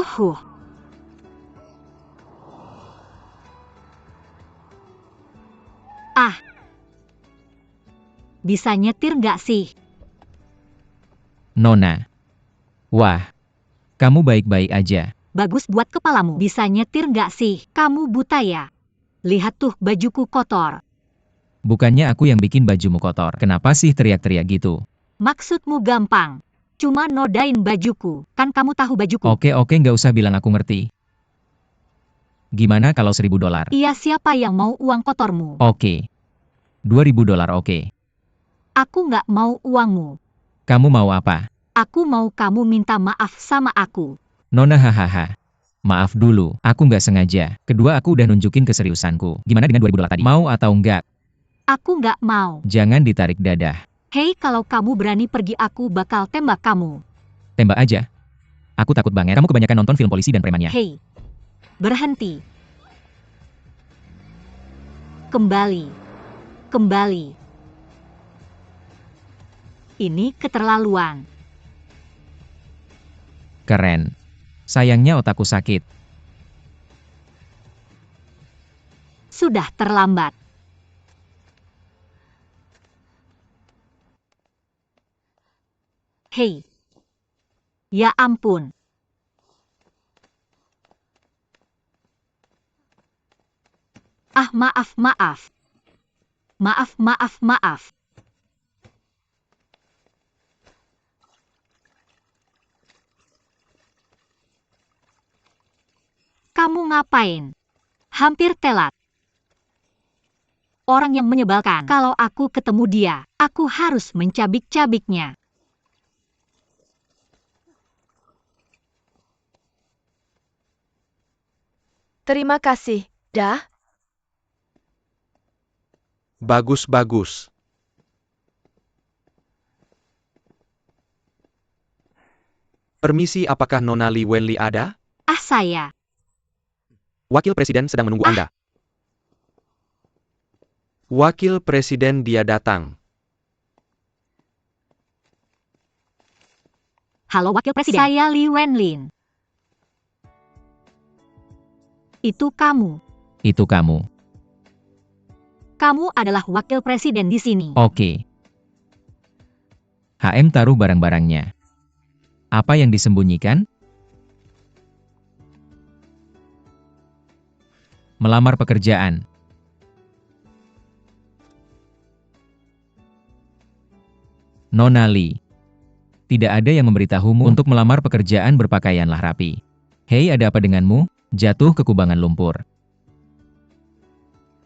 Huh. Ah. Bisa nyetir nggak sih? Nona. Wah. Kamu baik-baik aja. Bagus buat kepalamu. Bisa nyetir nggak sih? Kamu buta ya? Lihat tuh bajuku kotor. Bukannya aku yang bikin bajumu kotor. Kenapa sih teriak-teriak gitu? Maksudmu gampang. Cuma nodain bajuku. Kan kamu tahu bajuku. Oke, nggak usah bilang aku ngerti. Gimana kalau $1.000? Iya, siapa yang mau uang kotormu? Oke. $2.000 oke. Aku nggak mau uangmu. Kamu mau apa? Aku mau kamu minta maaf sama aku. Nona hahaha. Maaf dulu, aku nggak sengaja. Kedua aku udah nunjukin keseriusanku. Gimana dengan $2.000 tadi? Mau atau enggak? Aku nggak mau. Jangan ditarik dadah. Hei, kalau kamu berani pergi aku bakal tembak kamu. Tembak aja. Aku takut banget. Kamu kebanyakan nonton film polisi dan premannya. Hei, berhenti. Kembali. Ini keterlaluan. Keren. Sayangnya otakku sakit. Sudah terlambat. Hei. Ya ampun. Ah, maaf. Maaf. Kamu ngapain? Hampir telat. Orang yang menyebalkan. Kalau aku ketemu dia, aku harus mencabik-cabiknya. Terima kasih, dah. Bagus. Permisi, apakah Nona Li Wenli ada? Ah, saya. Wakil Presiden sedang menunggu Anda. Wakil Presiden, dia datang. Halo Wakil Presiden. Saya Li Wenlin. Itu kamu. Itu kamu. Kamu adalah Wakil Presiden di sini. Oke. HM taruh barang-barangnya. Apa yang disembunyikan? Melamar pekerjaan. Nona Li. Tidak ada yang memberitahumu untuk melamar pekerjaan, berpakaianlah rapi. Hei, ada apa denganmu? Jatuh ke kubangan lumpur.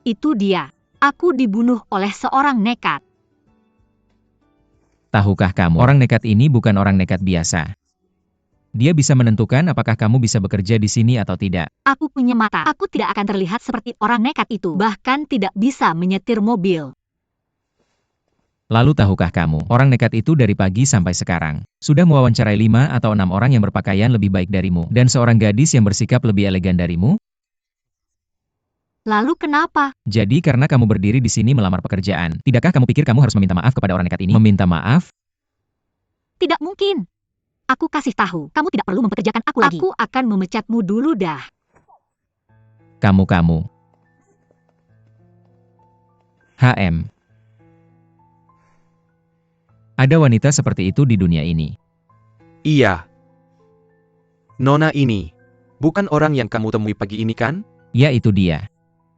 Itu dia. Aku dibunuh oleh seorang nekat. Tahukah kamu, orang nekat ini bukan orang nekat biasa. Dia bisa menentukan apakah kamu bisa bekerja di sini atau tidak. Aku punya mata. Aku tidak akan terlihat seperti orang nekat itu. Bahkan tidak bisa menyetir mobil. Lalu tahukah kamu, orang nekat itu dari pagi sampai sekarang sudah mewawancarai 5 atau 6 orang yang berpakaian lebih baik darimu, dan seorang gadis yang bersikap lebih elegan darimu? Lalu kenapa? Jadi karena kamu berdiri di sini melamar pekerjaan, tidakkah kamu pikir kamu harus meminta maaf kepada orang nekat ini? Meminta maaf? Tidak mungkin. Aku kasih tahu, kamu tidak perlu mempekerjakan aku lagi. Aku akan memecatmu dulu dah. Kamu. HM. Ada wanita seperti itu di dunia ini. Iya. Nona ini, bukan orang yang kamu temui pagi ini kan? Ya, itu dia.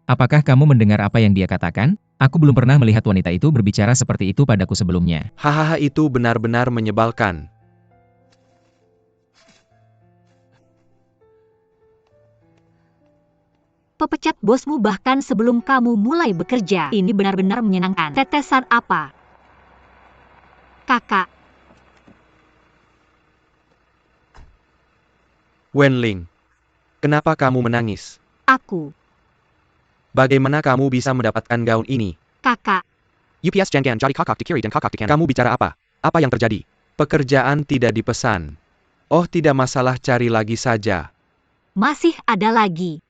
Apakah kamu mendengar apa yang dia katakan? Aku belum pernah melihat wanita itu berbicara seperti itu padaku sebelumnya. Hahaha, itu benar-benar menyebalkan. Pepecat bosmu bahkan sebelum kamu mulai bekerja. Ini benar-benar menyenangkan. Tetesan apa? Kakak. Wenling, kenapa kamu menangis? Aku. Bagaimana kamu bisa mendapatkan gaun ini? Kakak. UPS Jangan jadi kakak dikiri dan kakak dikan. Kamu bicara apa? Apa yang terjadi? Pekerjaan tidak dipesan. Oh, tidak masalah, cari lagi saja. Masih ada lagi.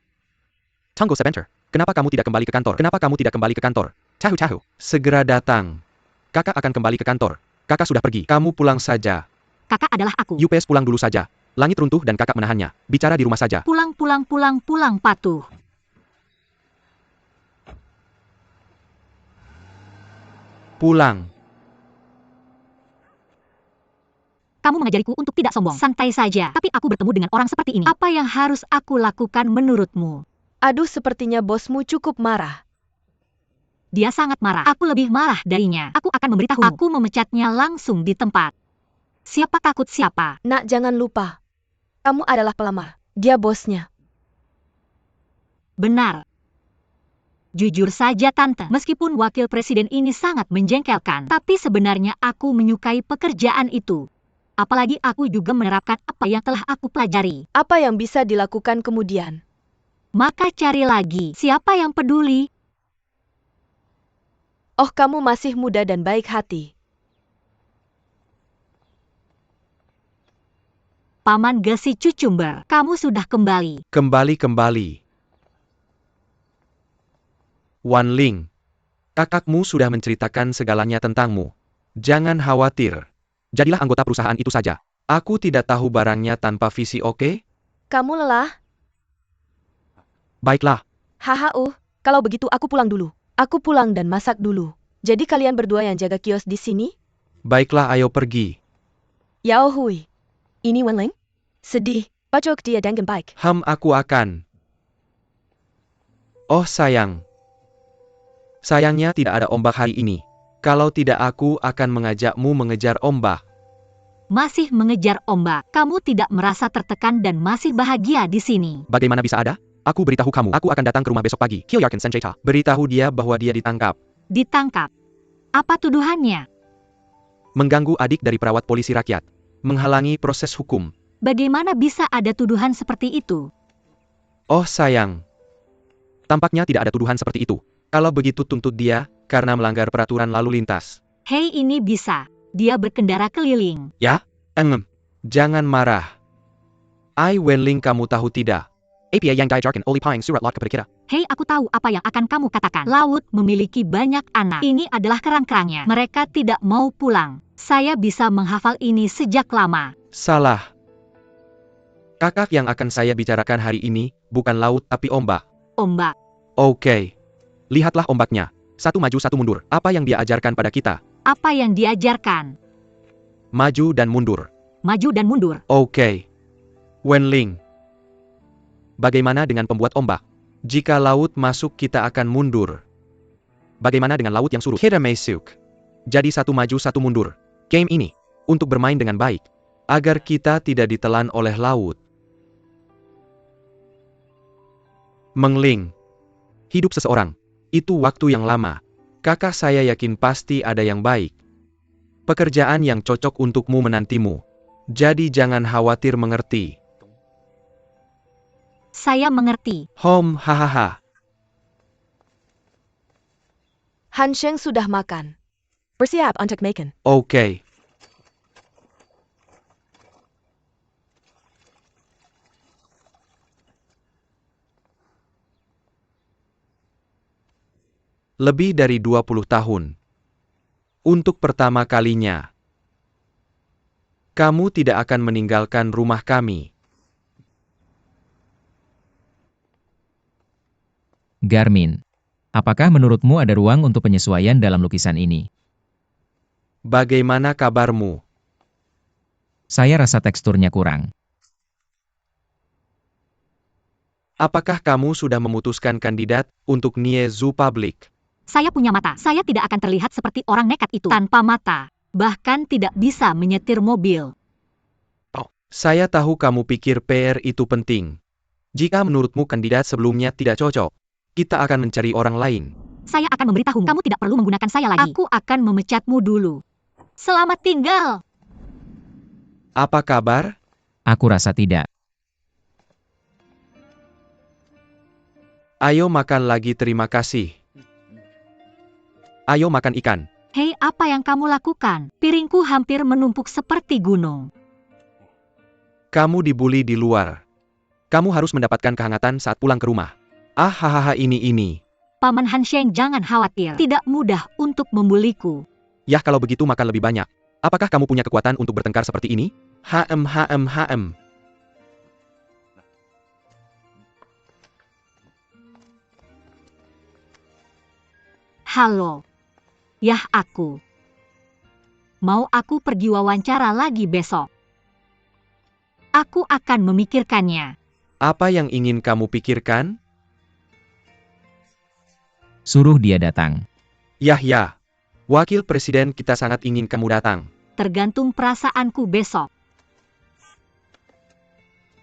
Tunggu sebentar. Kenapa kamu tidak kembali ke kantor? Tahu. Segera datang. Kakak akan kembali ke kantor. Kakak sudah pergi. Kamu pulang saja. Kakak adalah aku. UPS pulang dulu saja. Langit runtuh dan kakak menahannya. Bicara di rumah saja. Pulang, patuh. Pulang. Kamu mengajariku untuk tidak sombong. Santai saja. Tapi aku bertemu dengan orang seperti ini. Apa yang harus aku lakukan menurutmu? Aduh, sepertinya bosmu cukup marah. Dia sangat marah. Aku lebih marah darinya. Aku akan memberitahu. Aku memecatnya langsung di tempat. Siapa takut siapa? Nak, jangan lupa. Kamu adalah pelamar. Dia bosnya. Benar. Jujur saja Tante, meskipun wakil presiden ini sangat menjengkelkan, tapi sebenarnya aku menyukai pekerjaan itu. Apalagi aku juga menerapkan apa yang telah aku pelajari. Apa yang bisa dilakukan kemudian? Maka cari lagi. Siapa yang peduli? Oh, kamu masih muda dan baik hati. Paman Gesi Cucumber, kamu sudah kembali. Kembali. Wan Ling. Kakakmu sudah menceritakan segalanya tentangmu. Jangan khawatir. Jadilah anggota perusahaan itu saja. Aku tidak tahu barangnya tanpa visi, oke? Kamu lelah? Baiklah. Haha, kalau begitu aku pulang dulu. Aku pulang dan masak dulu. Jadi kalian berdua yang jaga kios di sini? Baiklah, ayo pergi. Yao Hui. Ini Wan Ling? Sedih. Pacok dia dengan baik. Aku akan. Oh sayang. Sayangnya tidak ada ombak hari ini. Kalau tidak aku akan mengajakmu mengejar ombak. Masih mengejar ombak. Kamu tidak merasa tertekan dan masih bahagia di sini. Bagaimana bisa ada? Aku beritahu kamu, aku akan datang ke rumah besok pagi. Kyoyakin Senjata. Beritahu dia bahwa dia ditangkap. Ditangkap. Apa tuduhannya? Mengganggu adik dari perawat polisi rakyat. Menghalangi proses hukum. Bagaimana bisa ada tuduhan seperti itu? Oh sayang. Tampaknya tidak ada tuduhan seperti itu. Kalau begitu tuntut dia, karena melanggar peraturan lalu lintas. Hei, ini bisa. Dia berkendara keliling. Ya? Jangan marah. Wan Ling, kamu tahu tidak? APA yang diajarkan oleh Pine surat lot kepada kita. Hei, aku tahu apa yang akan kamu katakan. Laut memiliki banyak anak. Ini adalah kerang-kerangnya. Mereka tidak mau pulang. Saya bisa menghafal ini sejak lama. Salah. Kakak yang akan saya bicarakan hari ini, bukan laut tapi ombak. Ombak. Oke. Lihatlah ombaknya. Satu maju satu mundur. Apa yang dia ajarkan pada kita? Apa yang diajarkan? Maju dan mundur. Maju dan mundur. Oke. Wan Ling. Bagaimana dengan pembuat ombak? Jika laut masuk kita akan mundur. Bagaimana dengan laut yang surut? Kita masuk. Jadi satu maju satu mundur. Game ini, untuk bermain dengan baik. Agar kita tidak ditelan oleh laut. Mengling. Hidup seseorang. Itu waktu yang lama. Kakak saya yakin pasti ada yang baik. Pekerjaan yang cocok untukmu menantimu. Jadi jangan khawatir, mengerti? Saya mengerti. Hahaha. Han Sheng sudah makan. Bersiap untuk makan. Oke. Lebih dari 20 tahun. Untuk pertama kalinya. Kamu tidak akan meninggalkan rumah kami. Garmin. Apakah menurutmu ada ruang untuk penyesuaian dalam lukisan ini? Bagaimana kabarmu? Saya rasa teksturnya kurang. Apakah kamu sudah memutuskan kandidat untuk Nie Zoo Public? Saya punya mata. Saya tidak akan terlihat seperti orang nekat itu. Tanpa mata. Bahkan tidak bisa menyetir mobil. Saya tahu kamu pikir PR itu penting. Jika menurutmu kandidat sebelumnya tidak cocok, kita akan mencari orang lain. Saya akan memberitahu kamu tidak perlu menggunakan saya lagi. Aku akan memecatmu dulu. Selamat tinggal. Apa kabar? Aku rasa tidak. Ayo makan lagi, terima kasih. Ayo makan ikan. Hei, apa yang kamu lakukan? Piringku hampir menumpuk seperti gunung. Kamu dibully di luar. Kamu harus mendapatkan kehangatan saat pulang ke rumah. Hahaha, ini. Paman Han Sheng, jangan khawatir. Tidak mudah untuk membuliku. Yah, kalau begitu makan lebih banyak. Apakah kamu punya kekuatan untuk bertengkar seperti ini? Halo. Yah aku. Mau aku pergi wawancara lagi besok? Aku akan memikirkannya. Apa yang ingin kamu pikirkan? Suruh dia datang. Yah. Wakil Presiden kita sangat ingin kamu datang. Tergantung perasaanku besok.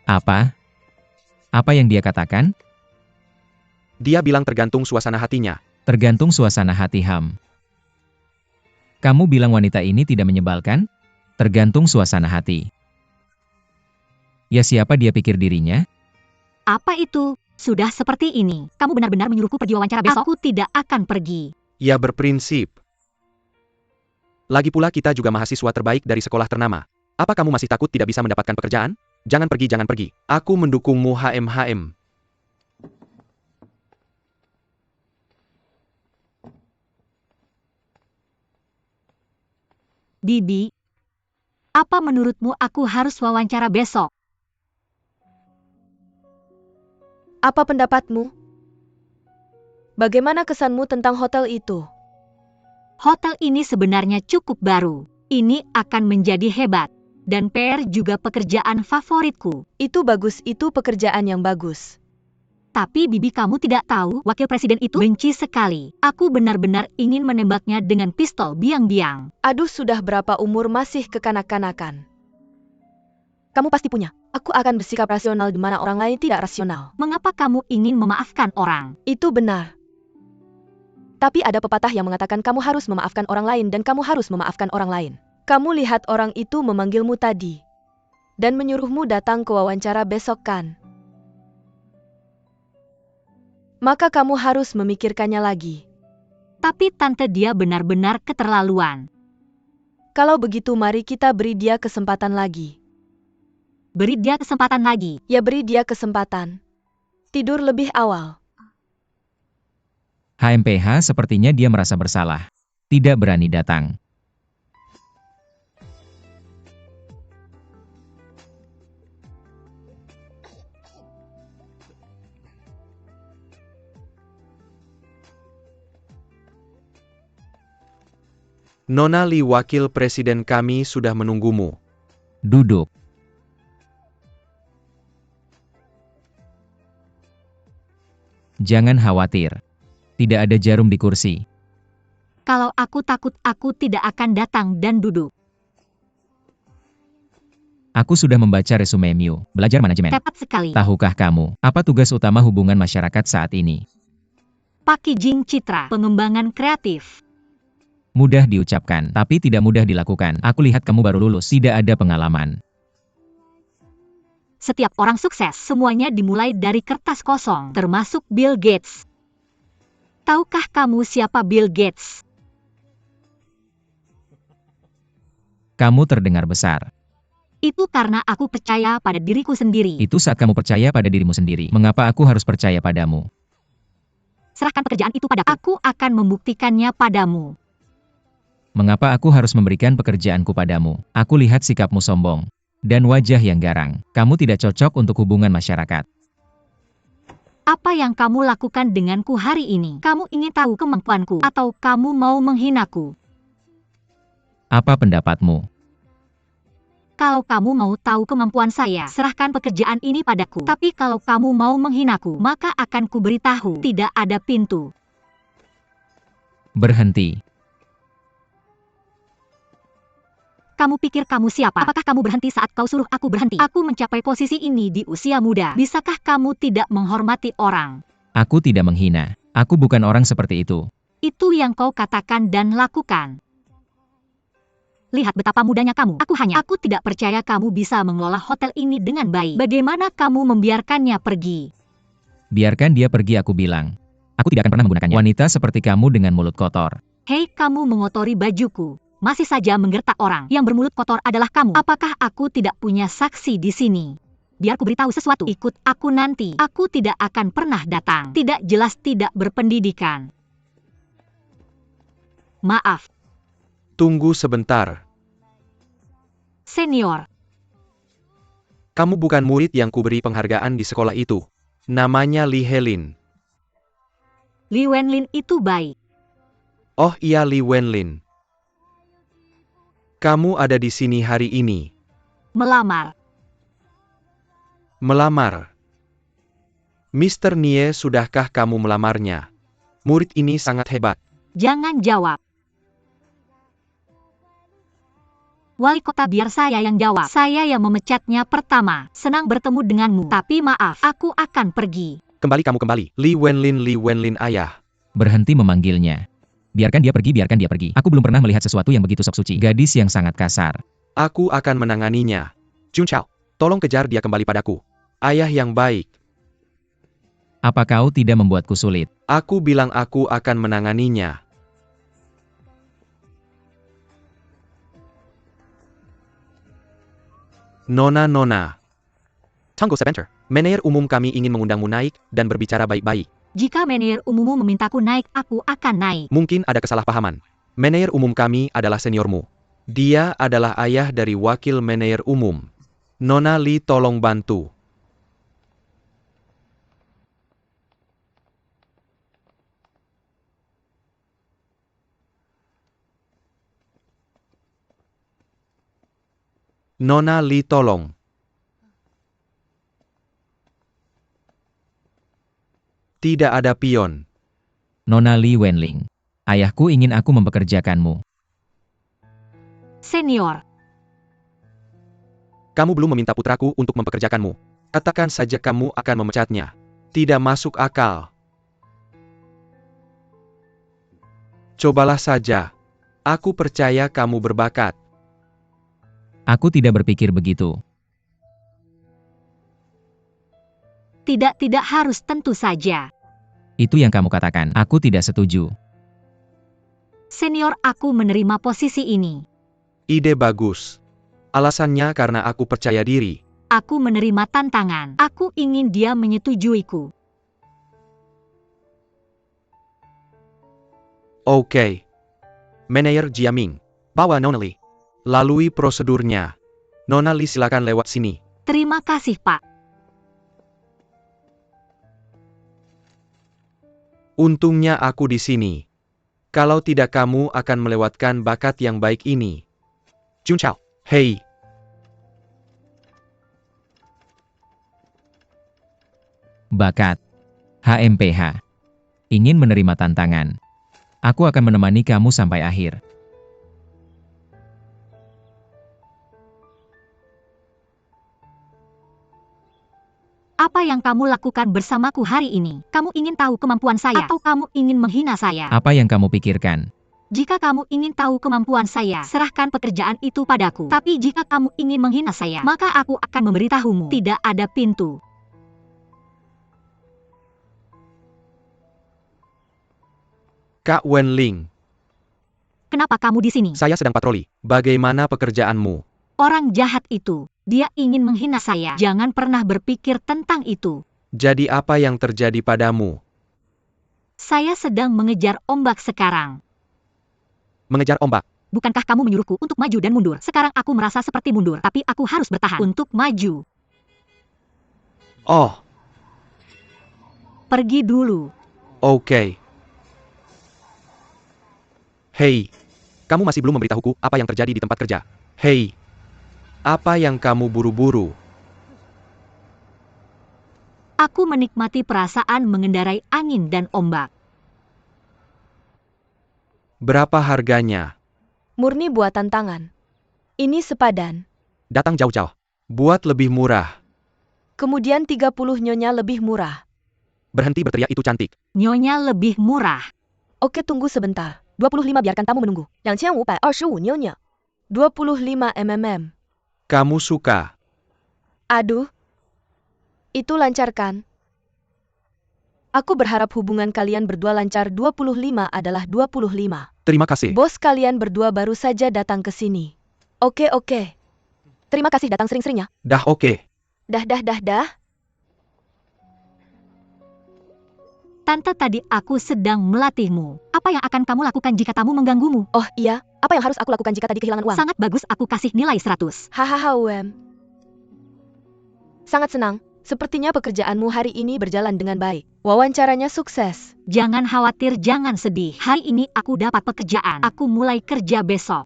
Apa? Apa yang dia katakan? Dia bilang tergantung suasana hatinya. Tergantung suasana hati Ham. Kamu bilang wanita ini tidak menyebalkan? Tergantung suasana hati. Ya siapa dia pikir dirinya? Apa itu? Sudah seperti ini. Kamu benar-benar menyuruhku pergi wawancara besok? Aku tidak akan pergi. Ia berprinsip. Lagi pula kita juga mahasiswa terbaik dari sekolah ternama. Apa kamu masih takut tidak bisa mendapatkan pekerjaan? Jangan pergi. Aku mendukungmu HM. Bibi, apa menurutmu aku harus wawancara besok? Apa pendapatmu? Bagaimana kesanmu tentang hotel itu? Hotel ini sebenarnya cukup baru. Ini akan menjadi hebat. Dan PR juga pekerjaan favoritku. Itu bagus, itu pekerjaan yang bagus. Tapi Bibi, kamu tidak tahu, wakil presiden itu benci sekali. Aku benar-benar ingin menembaknya dengan pistol biang-biang. Aduh, sudah berapa umur masih kekanak-kanakan? Kamu pasti punya. Aku akan bersikap rasional di mana orang lain tidak rasional. Mengapa kamu ingin memaafkan orang? Itu benar. Tapi ada pepatah yang mengatakan kamu harus memaafkan orang lain dan kamu harus memaafkan orang lain. Kamu lihat orang itu memanggilmu tadi. Dan menyuruhmu datang ke wawancara besok kan? Maka kamu harus memikirkannya lagi. Tapi tante, dia benar-benar keterlaluan. Kalau begitu mari kita beri dia kesempatan lagi. Beri dia kesempatan lagi. Ya, beri dia kesempatan. Tidur lebih awal. HMPH sepertinya dia merasa bersalah. Tidak berani datang. Nona Li, wakil presiden kami sudah menunggumu. Duduk. Jangan khawatir. Tidak ada jarum di kursi. Kalau aku takut, aku tidak akan datang dan duduk. Aku sudah membaca resumemu, belajar manajemen. Tepat sekali. Tahukah kamu, apa tugas utama hubungan masyarakat saat ini? Packaging citra, pengembangan kreatif. Mudah diucapkan, tapi tidak mudah dilakukan. Aku lihat kamu baru lulus, tidak ada pengalaman. Setiap orang sukses, semuanya dimulai dari kertas kosong, termasuk Bill Gates. Tahukah kamu siapa Bill Gates? Kamu terdengar besar. Itu karena aku percaya pada diriku sendiri. Itu saat kamu percaya pada dirimu sendiri. Mengapa aku harus percaya padamu? Serahkan pekerjaan itu padaku. Aku akan membuktikannya padamu. Mengapa aku harus memberikan pekerjaanku padamu? Aku lihat sikapmu sombong. Dan wajah yang garang. Kamu tidak cocok untuk hubungan masyarakat. Apa yang kamu lakukan denganku hari ini? Kamu ingin tahu kemampuanku? Atau kamu mau menghinaku? Apa pendapatmu? Kalau kamu mau tahu kemampuan saya, serahkan pekerjaan ini padaku. Tapi kalau kamu mau menghinaku, maka akan kuberitahu, tidak ada pintu. Berhenti. Kamu pikir kamu siapa? Apakah kamu berhenti saat kau suruh aku berhenti? Aku mencapai posisi ini di usia muda. Bisakah kamu tidak menghormati orang? Aku tidak menghina. Aku bukan orang seperti itu. Itu yang kau katakan dan lakukan. Lihat betapa mudanya kamu. Aku tidak percaya kamu bisa mengelola hotel ini dengan baik. Bagaimana kamu membiarkannya pergi? Biarkan dia pergi, aku bilang. Aku tidak akan pernah menggunakannya. Wanita seperti kamu dengan mulut kotor. Hei, kamu mengotori bajuku. Masih saja menggertak orang. Yang bermulut kotor adalah kamu. Apakah aku tidak punya saksi di sini? Biar ku beritahu sesuatu. Ikut aku nanti. Aku tidak akan pernah datang. Tidak jelas, tidak berpendidikan. Maaf, Tunggu sebentar. senior. Kamu bukan murid yang kuberi penghargaan di sekolah itu. Namanya Li Helin. Li Wenlin itu baik. Oh iya Li Wenlin. Kamu ada di sini hari ini. Melamar. Melamar. Mr. Nie, sudahkah kamu melamarnya? Murid ini sangat hebat. Jangan jawab. Wali kota, biar saya yang jawab. Saya yang memecatnya pertama. Senang bertemu denganmu. Tapi maaf, aku akan pergi. Kembali kamu kembali. Li Wenlin ayah. Berhenti memanggilnya. Biarkan dia pergi, biarkan dia pergi. Aku belum pernah melihat sesuatu yang begitu sok suci. Gadis yang sangat kasar. Aku akan menanganinya. Jun Chao, tolong kejar dia kembali padaku. Ayah yang baik. Apa kau tidak membuatku sulit? Aku bilang aku akan menanganinya. Nona. Tunggu sebentar. Manajer umum kami ingin mengundangmu naik dan berbicara baik-baik. Jika manajer umummu memintaku naik, aku akan naik. Mungkin ada kesalahpahaman. Manajer umum kami adalah seniormu. Dia adalah ayah dari wakil manajer umum. Nona Li, tolong bantu. Nona Li, tolong. Tidak ada pion. Nona Li Wenling. Ayahku ingin aku mempekerjakanmu. Senior. Kamu belum meminta putraku untuk mempekerjakanmu. Katakan saja kamu akan memecatnya. Tidak masuk akal. Cobalah saja. Aku percaya kamu berbakat. Aku tidak berpikir begitu. Tidak harus, tentu saja. Itu yang kamu katakan. Aku tidak setuju. Senior, aku menerima posisi ini. Ide bagus. Alasannya karena aku percaya diri. Aku menerima tantangan. Aku ingin dia menyetujuiku. Oke. Manajer Jiaming, bawa Nona Li. Lalui prosedurnya. Nona Li, silakan lewat sini. Terima kasih, Pak. Untungnya aku di sini. Kalau tidak kamu akan melewatkan bakat yang baik ini. Jun Chao, hei. Bakat. HMPH. Ingin menerima tantangan. Aku akan menemani kamu sampai akhir. Apa yang kamu lakukan bersamaku hari ini? Kamu ingin tahu kemampuan saya? Atau kamu ingin menghina saya? Apa yang kamu pikirkan? Jika kamu ingin tahu kemampuan saya, serahkan pekerjaan itu padaku. Tapi jika kamu ingin menghina saya, maka aku akan memberitahumu. Tidak ada pintu. Kak Wenling, Kenapa kamu di sini? saya sedang patroli. Bagaimana pekerjaanmu? Orang jahat itu. Dia ingin menghina saya. Jangan pernah berpikir tentang itu. Jadi apa yang terjadi padamu? Saya sedang mengejar ombak sekarang. Mengejar ombak. Bukankah kamu menyuruhku untuk maju dan mundur? Sekarang aku merasa seperti mundur, tapi aku harus bertahan untuk maju. Oh, Pergi dulu. oke. Hei, kamu masih belum memberitahuku apa yang terjadi di tempat kerja. Hei, apa yang kamu buru-buru? Aku menikmati perasaan mengendarai angin dan ombak. Berapa harganya? Murni buatan tangan. Ini sepadan. Datang jauh-jauh. Buat lebih murah. Kemudian 30 nyonya lebih murah. Berhenti berteriak, itu cantik. Nyonya lebih murah. Oke, tunggu sebentar. 25, biarkan tamu menunggu. 2525 nyonya. 25 mm. Kamu suka? Aduh. Itu lancar kan? Aku berharap hubungan kalian berdua lancar. 25 adalah 25. Terima kasih. Bos kalian berdua baru saja datang ke sini. Oke. Terima kasih, datang sering-seringnya. Dah oke. Dah. Tante, tadi aku sedang melatihmu. Apa yang akan kamu lakukan jika tamu mengganggumu? Oh iya, apa yang harus aku lakukan jika tadi kehilangan uang? Sangat bagus, aku kasih nilai 100. Hahaha, Sangat senang. Sepertinya pekerjaanmu hari ini berjalan dengan baik. Wawancaranya sukses. Jangan khawatir, jangan sedih. Hari ini aku dapat pekerjaan. Aku mulai kerja besok.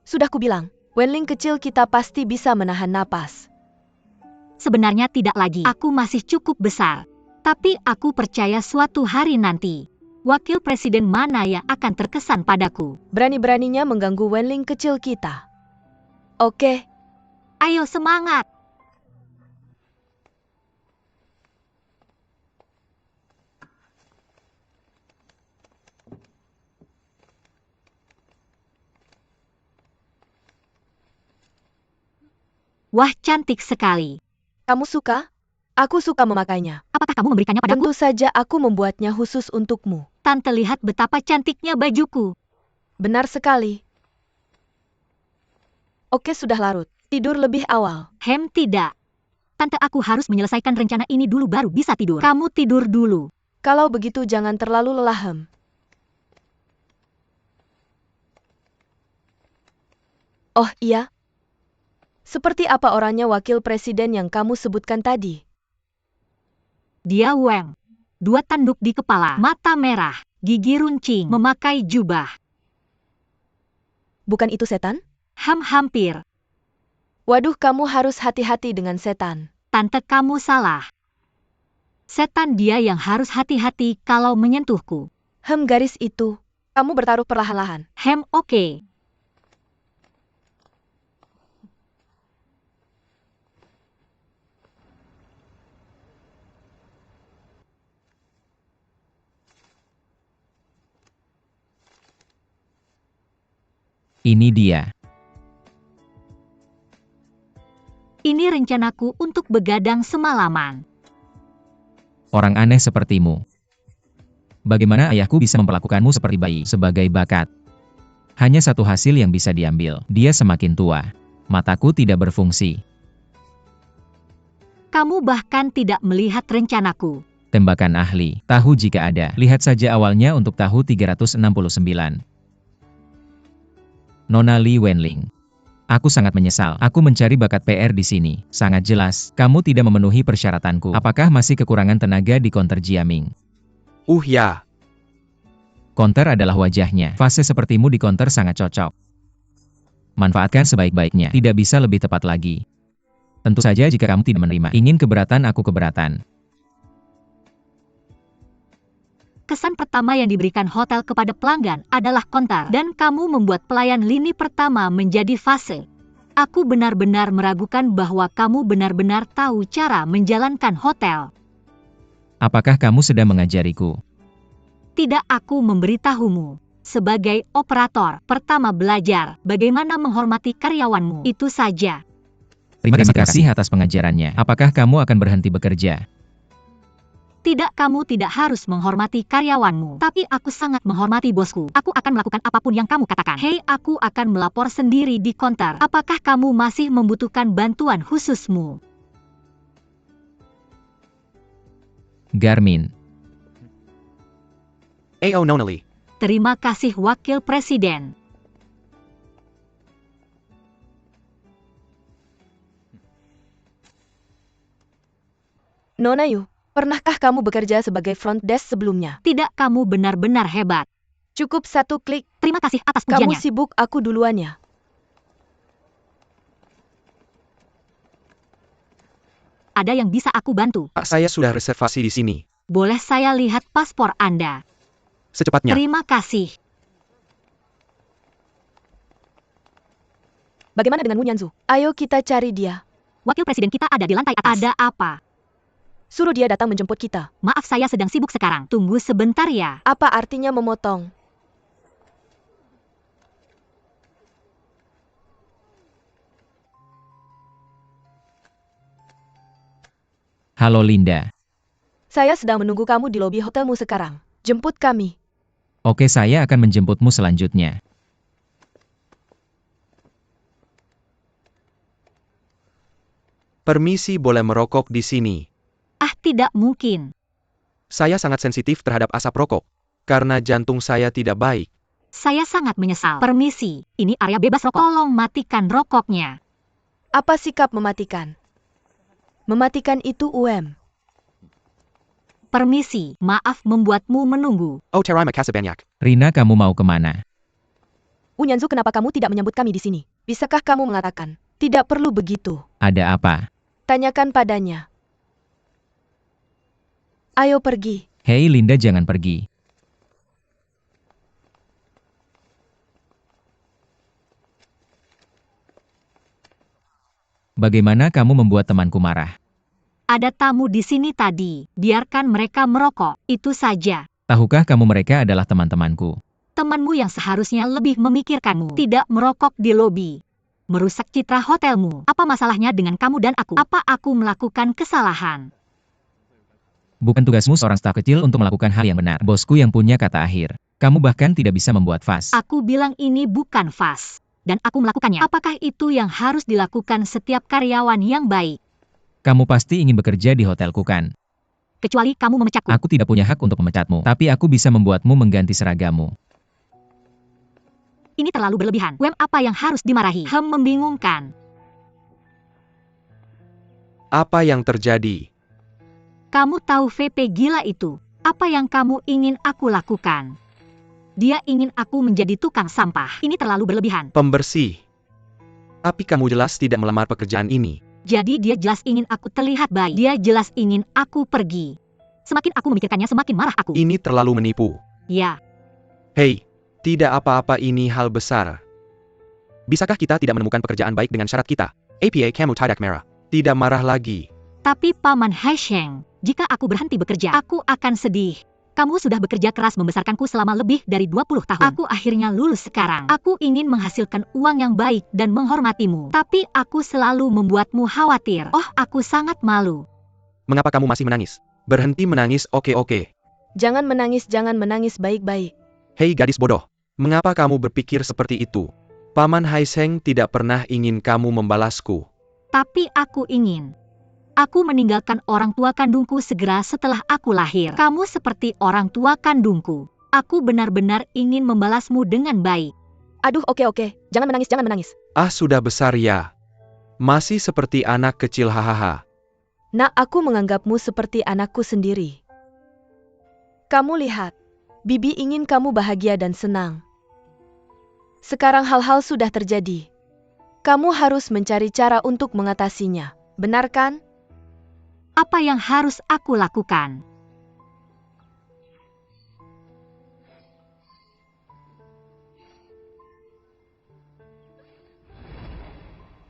Sudah kubilang, Wenling kecil kita pasti bisa menahan napas. Sebenarnya tidak lagi. Aku masih cukup besar. Tapi aku percaya suatu hari nanti, wakil presiden mana yang akan terkesan padaku. Berani-beraninya mengganggu Wenling kecil kita. Oke. Ayo semangat! Wah, cantik sekali. Kamu suka? Aku suka memakainya. Apakah kamu memberikannya padaku? Tentu saja aku membuatnya khusus untukmu. Tante, lihat betapa cantiknya bajuku. Benar sekali. Oke, sudah larut. Tidur lebih awal. Tidak. Tante, aku harus menyelesaikan rencana ini dulu baru bisa tidur. Kamu tidur dulu. Kalau begitu jangan terlalu lelah. Oh iya. Seperti apa orangnya wakil presiden yang kamu sebutkan tadi? Dia Wang. 2 tanduk di kepala, mata merah, gigi runcing, memakai jubah. Bukan itu setan? Hampir. Waduh, kamu harus hati-hati dengan setan. Tante, kamu salah. Setan dia yang harus hati-hati kalau menyentuhku. Garis itu. Kamu bertaruh perlahan-lahan. Oke. Ini dia. Ini rencanaku untuk begadang semalaman. Orang aneh sepertimu. Bagaimana ayahku bisa memperlakukanmu seperti bayi sebagai bakat? Hanya satu hasil yang bisa diambil. Dia semakin tua. Mataku tidak berfungsi. Kamu bahkan tidak melihat rencanaku. Tembakan ahli. Tahu jika ada. Lihat saja awalnya untuk tahu 369. Nona Li Wenling. Aku sangat menyesal. Aku mencari bakat PR di sini. Sangat jelas, kamu tidak memenuhi persyaratanku. Apakah masih kekurangan tenaga di counter Jiaming? Ya. Counter adalah wajahnya. Fase sepertimu di counter sangat cocok. Manfaatkan sebaik-baiknya. Tidak bisa lebih tepat lagi. Tentu saja jika kamu tidak menerima. Ingin keberatan, aku keberatan. Kesan pertama yang diberikan hotel kepada pelanggan adalah counter, dan kamu membuat pelayan lini pertama menjadi fase. Aku benar-benar meragukan bahwa kamu benar-benar tahu cara menjalankan hotel. Apakah kamu sedang mengajariku? Tidak, aku memberitahumu. Sebagai operator, pertama belajar bagaimana menghormati karyawanmu. Itu saja. Terima kasih atas pengajarannya. Apakah kamu akan berhenti bekerja? Tidak, kamu tidak harus menghormati karyawanmu. Tapi aku sangat menghormati bosku. Aku akan melakukan apapun yang kamu katakan. Aku akan melapor sendiri di counter. Apakah kamu masih membutuhkan bantuan khususmu? Garmin. Nona Li. Terima kasih Wakil Presiden. Nona Yu. Pernahkah kamu bekerja sebagai front desk sebelumnya? Tidak, kamu benar-benar hebat. Cukup satu klik. Terima kasih atas Kamu pujiannya. sibuk, aku duluan ya. Ada yang bisa aku bantu? Saya sudah reservasi di sini. Boleh saya lihat paspor Anda? Secepatnya. Terima kasih. Bagaimana dengan Wu Nyanzu? Ayo kita cari dia. Wakil Presiden kita ada di lantai atas. Ada apa? Suruh dia datang menjemput kita. Maaf, saya sedang sibuk sekarang. Tunggu sebentar ya. Apa artinya memotong? Halo Linda. Saya sedang menunggu kamu di lobi hotelmu sekarang. Jemput kami. Oke, saya akan menjemputmu selanjutnya. Permisi, boleh merokok di sini? Tidak mungkin. Saya sangat sensitif terhadap asap rokok. Karena jantung saya tidak baik. Saya sangat menyesal. Permisi, ini area bebas rokok. Tolong matikan rokoknya. Apa sikap mematikan? Mematikan itu Permisi, maaf membuatmu menunggu. Oh, terima kasih banyak. Rina, kamu mau kemana? Unyanzu, kenapa kamu tidak menyambut kami di sini? Bisakah kamu mengatakan, tidak perlu begitu? Ada apa? Tanyakan padanya. Ayo pergi. Hei Linda, jangan pergi. Bagaimana kamu membuat temanku marah? Ada tamu di sini tadi, biarkan mereka merokok, itu saja. Tahukah kamu mereka adalah teman-temanku? Temanmu yang seharusnya lebih memikirkanmu, tidak merokok di lobi. Merusak citra hotelmu. Apa masalahnya dengan kamu dan aku? Apa aku melakukan kesalahan? Bukan tugasmu seorang staf kecil untuk melakukan hal yang benar. Bosku yang punya kata akhir. Kamu bahkan tidak bisa membuat vas. Aku bilang ini bukan vas. Dan aku melakukannya. Apakah itu yang harus dilakukan setiap karyawan yang baik? Kamu pasti ingin bekerja di hotelku kan? Kecuali kamu memecatku. Aku tidak punya hak untuk memecatmu, tapi aku bisa membuatmu mengganti seragammu. Ini terlalu berlebihan. Apa yang harus dimarahi? Membingungkan. Apa yang terjadi? Kamu tahu VP gila itu. Apa yang kamu ingin aku lakukan? Dia ingin aku menjadi tukang sampah. Ini terlalu berlebihan. Pembersih. Tapi kamu jelas tidak melamar pekerjaan ini. Jadi dia jelas ingin aku terlihat baik. Dia jelas ingin aku pergi. Semakin aku memikirkannya, semakin marah aku. Ini terlalu menipu. Ya, Hei, tidak apa-apa, ini hal besar. Bisakah kita tidak menemukan pekerjaan baik dengan syarat kita? APA kamu tidak merah. Tidak marah lagi. tapi Paman Haisheng, jika aku berhenti bekerja, aku akan sedih. Kamu sudah bekerja keras membesarkanku selama lebih dari 20 tahun. Aku akhirnya lulus sekarang. Aku ingin menghasilkan uang yang baik dan menghormatimu. Tapi aku selalu membuatmu khawatir. Oh, aku sangat malu. Mengapa kamu masih menangis? Berhenti menangis, oke. Jangan menangis baik-baik. Hei gadis bodoh. Mengapa kamu berpikir seperti itu? Paman Haisheng tidak pernah ingin kamu membalasku. Tapi aku ingin. Aku meninggalkan orang tua kandungku segera setelah aku lahir. Kamu seperti orang tua kandungku. Aku benar-benar ingin membalasmu dengan baik. Aduh, oke. Jangan menangis. Ah, sudah besar ya. Masih seperti anak kecil, hahaha. Nak, aku menganggapmu seperti anakku sendiri. Kamu lihat, Bibi ingin kamu bahagia dan senang. Sekarang hal-hal sudah terjadi. Kamu harus mencari cara untuk mengatasinya. Benar kan? Apa yang harus aku lakukan?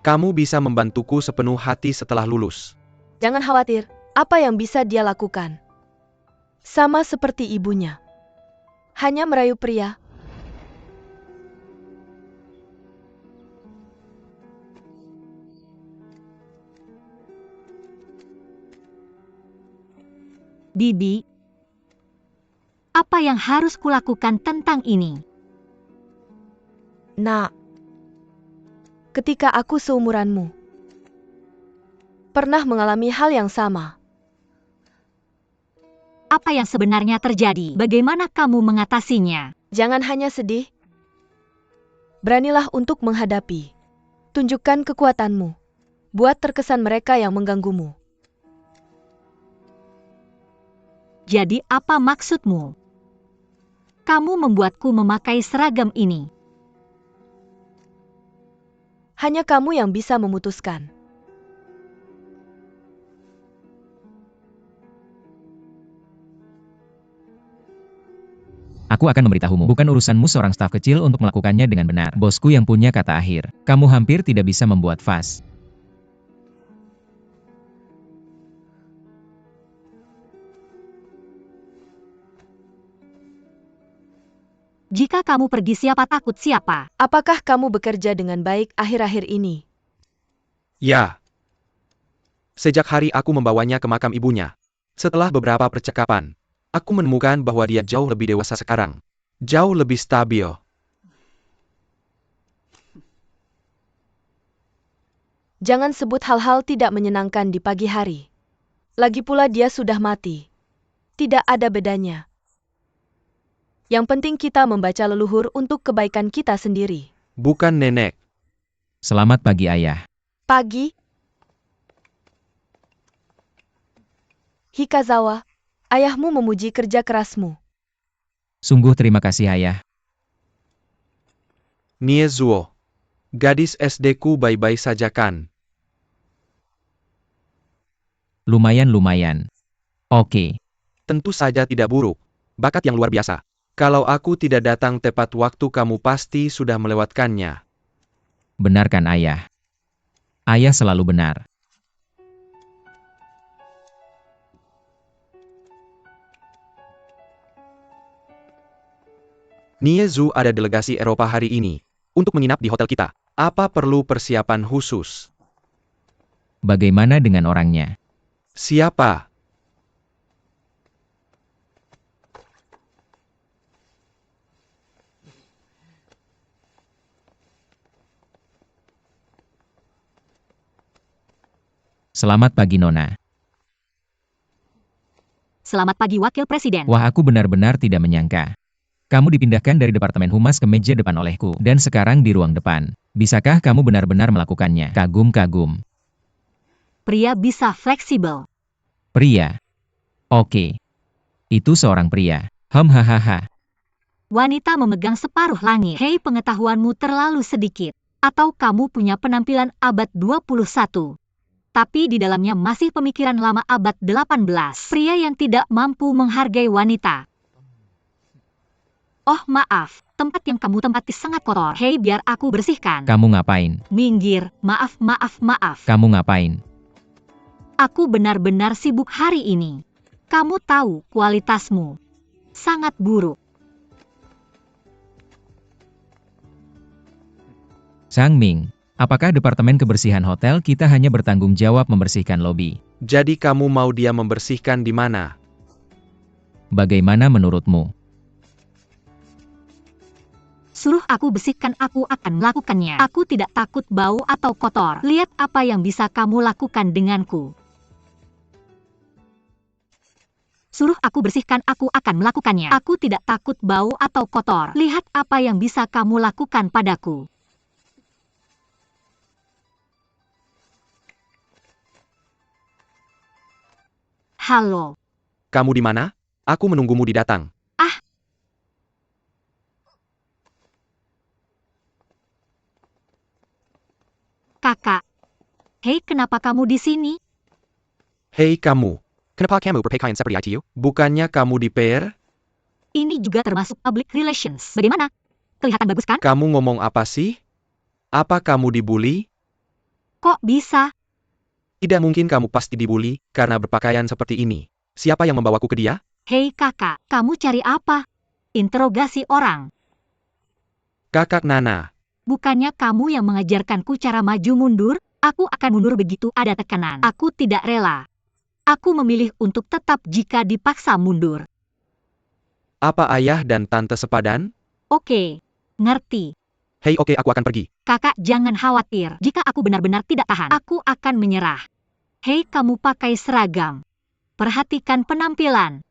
Kamu bisa membantuku sepenuh hati setelah lulus. Jangan khawatir, apa yang bisa dia lakukan? Sama seperti ibunya. Hanya merayu pria. Bibi, apa yang harus kulakukan tentang ini? Nak, ketika aku seumuranmu, pernah mengalami hal yang sama. Apa yang sebenarnya terjadi? Bagaimana kamu mengatasinya? Jangan hanya sedih. Beranilah untuk menghadapi. Tunjukkan kekuatanmu. Buat terkesan mereka yang mengganggumu. Jadi apa maksudmu? Kamu membuatku memakai seragam ini. Hanya kamu yang bisa memutuskan. Aku akan memberitahumu. Bukan urusanmu seorang staf kecil untuk melakukannya dengan benar. Bosku yang punya kata akhir. Kamu hampir tidak bisa membuat vas. Jika kamu pergi, siapa takut siapa? Apakah kamu bekerja dengan baik akhir-akhir ini? Ya. Sejak hari aku membawanya ke makam ibunya. Setelah beberapa percakapan, aku menemukan bahwa dia jauh lebih dewasa sekarang. Jauh lebih stabil. Jangan sebut hal-hal tidak menyenangkan di pagi hari. Lagi pula dia sudah mati. Tidak ada bedanya. Yang penting kita membaca leluhur untuk kebaikan kita sendiri. Bukan nenek. Selamat pagi ayah. Pagi, Hikazawa, ayahmu memuji kerja kerasmu. Sungguh terima kasih ayah. Niezuo. Gadis SD-ku baik-baik saja kan? Lumayan. Oke. Tentu saja tidak buruk. Bakat yang luar biasa. Kalau aku tidak datang tepat waktu kamu pasti sudah melewatkannya. Benar kan ayah? Ayah selalu benar. Niezu ada delegasi Eropa hari ini. Untuk menginap di hotel kita. Apa perlu persiapan khusus? Bagaimana dengan orangnya? Siapa? Selamat pagi Nona. Selamat pagi Wakil Presiden. Wah, aku benar-benar tidak menyangka. Kamu dipindahkan dari Departemen Humas ke meja depan olehku, dan sekarang di ruang depan. Bisakah kamu benar-benar melakukannya? Kagum. Pria bisa fleksibel. Pria. Oke. Itu seorang pria. Hahaha. Wanita memegang separuh langit. Hei, pengetahuanmu terlalu sedikit. Atau kamu punya penampilan abad 21. Tapi di dalamnya masih pemikiran lama abad 18. Pria yang tidak mampu menghargai wanita. Oh maaf, tempat yang kamu tempati sangat kotor. Hei, biar aku bersihkan. Kamu ngapain? Minggir, maaf. Kamu ngapain? Aku benar-benar sibuk hari ini. Kamu tahu kualitasmu sangat buruk. Sang Ming, apakah Departemen Kebersihan Hotel kita hanya bertanggung jawab membersihkan lobi? Jadi kamu mau dia membersihkan di mana? Bagaimana menurutmu? Suruh aku bersihkan, aku akan melakukannya. Aku tidak takut bau atau kotor. Lihat apa yang bisa kamu lakukan denganku. Suruh aku bersihkan, aku akan melakukannya. Aku tidak takut bau atau kotor. Lihat apa yang bisa kamu lakukan padaku. Halo. Kamu di mana? Aku menunggumu di datang. Kakak. Hei, kenapa kamu di sini? Hei kamu. Kenapa kamu berpakaian seperti itu? Bukannya kamu di PR? Ini juga termasuk public relations. Bagaimana? Kelihatan bagus kan? Kamu ngomong apa sih? Apa kamu dibully? Kok bisa? Tidak mungkin kamu pasti dibully karena berpakaian seperti ini. Siapa yang membawaku ke dia? Hei kakak, kamu cari apa? Interogasi orang. Kakak Nana. Bukannya kamu yang mengajarkanku cara maju mundur? Aku akan mundur begitu ada tekanan. Aku tidak rela. Aku memilih untuk tetap jika dipaksa mundur. Apa ayah dan tante sepadan? Oke, ngerti. Hei oke aku akan pergi. Kakak jangan khawatir. Jika aku benar-benar tidak tahan, aku akan menyerah. Hei kamu pakai seragam. Perhatikan penampilan.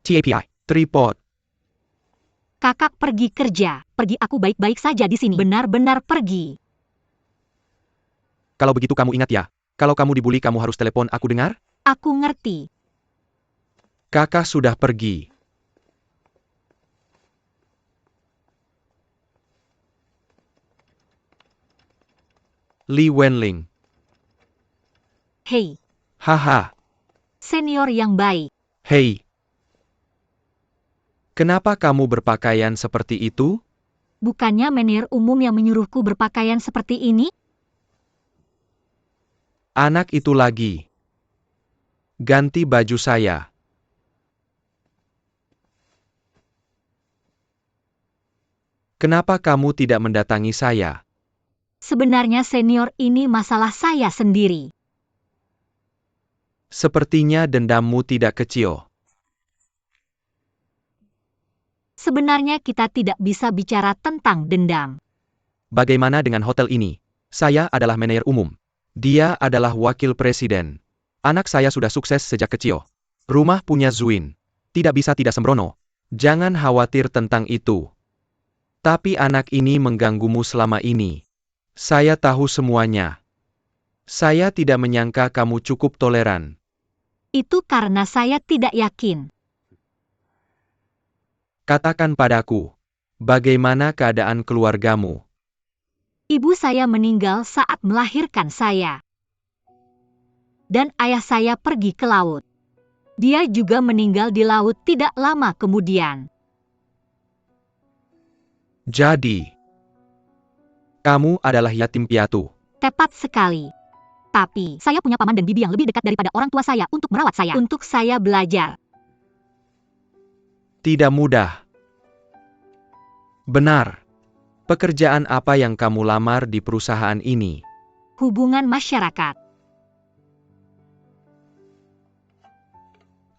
TAPI. Tripod. Kakak pergi kerja. Pergi, aku baik-baik saja di sini. Benar-benar pergi. Kalau begitu kamu ingat ya. Kalau kamu dibully kamu harus telepon aku dengar? Aku ngerti. Kakak sudah pergi. Li Wenling. Hei, Haha. senior yang baik. Hei. Kenapa kamu berpakaian seperti itu? Bukannya manajer umum yang menyuruhku berpakaian seperti ini? Anak itu lagi. Ganti baju saya. Kenapa kamu tidak mendatangi saya? Sebenarnya senior ini masalah saya sendiri. Sepertinya dendammu tidak kecil. Sebenarnya kita tidak bisa bicara tentang dendam. Bagaimana dengan hotel ini? Saya adalah manajer umum. Dia adalah wakil presiden. Anak saya sudah sukses sejak kecil. Rumah punya Zuin. Tidak bisa tidak sembrono. Jangan khawatir tentang itu. Tapi anak ini mengganggumu selama ini. Saya tahu semuanya. Saya tidak menyangka kamu cukup toleran. Itu karena saya tidak yakin. Katakan padaku, bagaimana keadaan keluargamu? Ibu saya meninggal saat melahirkan saya. Dan ayah saya pergi ke laut. Dia juga meninggal di laut tidak lama kemudian. Jadi, kamu adalah yatim piatu. Tepat sekali. Tapi, saya punya paman dan bibi yang lebih dekat daripada orang tua saya untuk merawat saya. Untuk saya belajar. Tidak mudah. Benar. Pekerjaan apa yang kamu lamar di perusahaan ini? Hubungan masyarakat.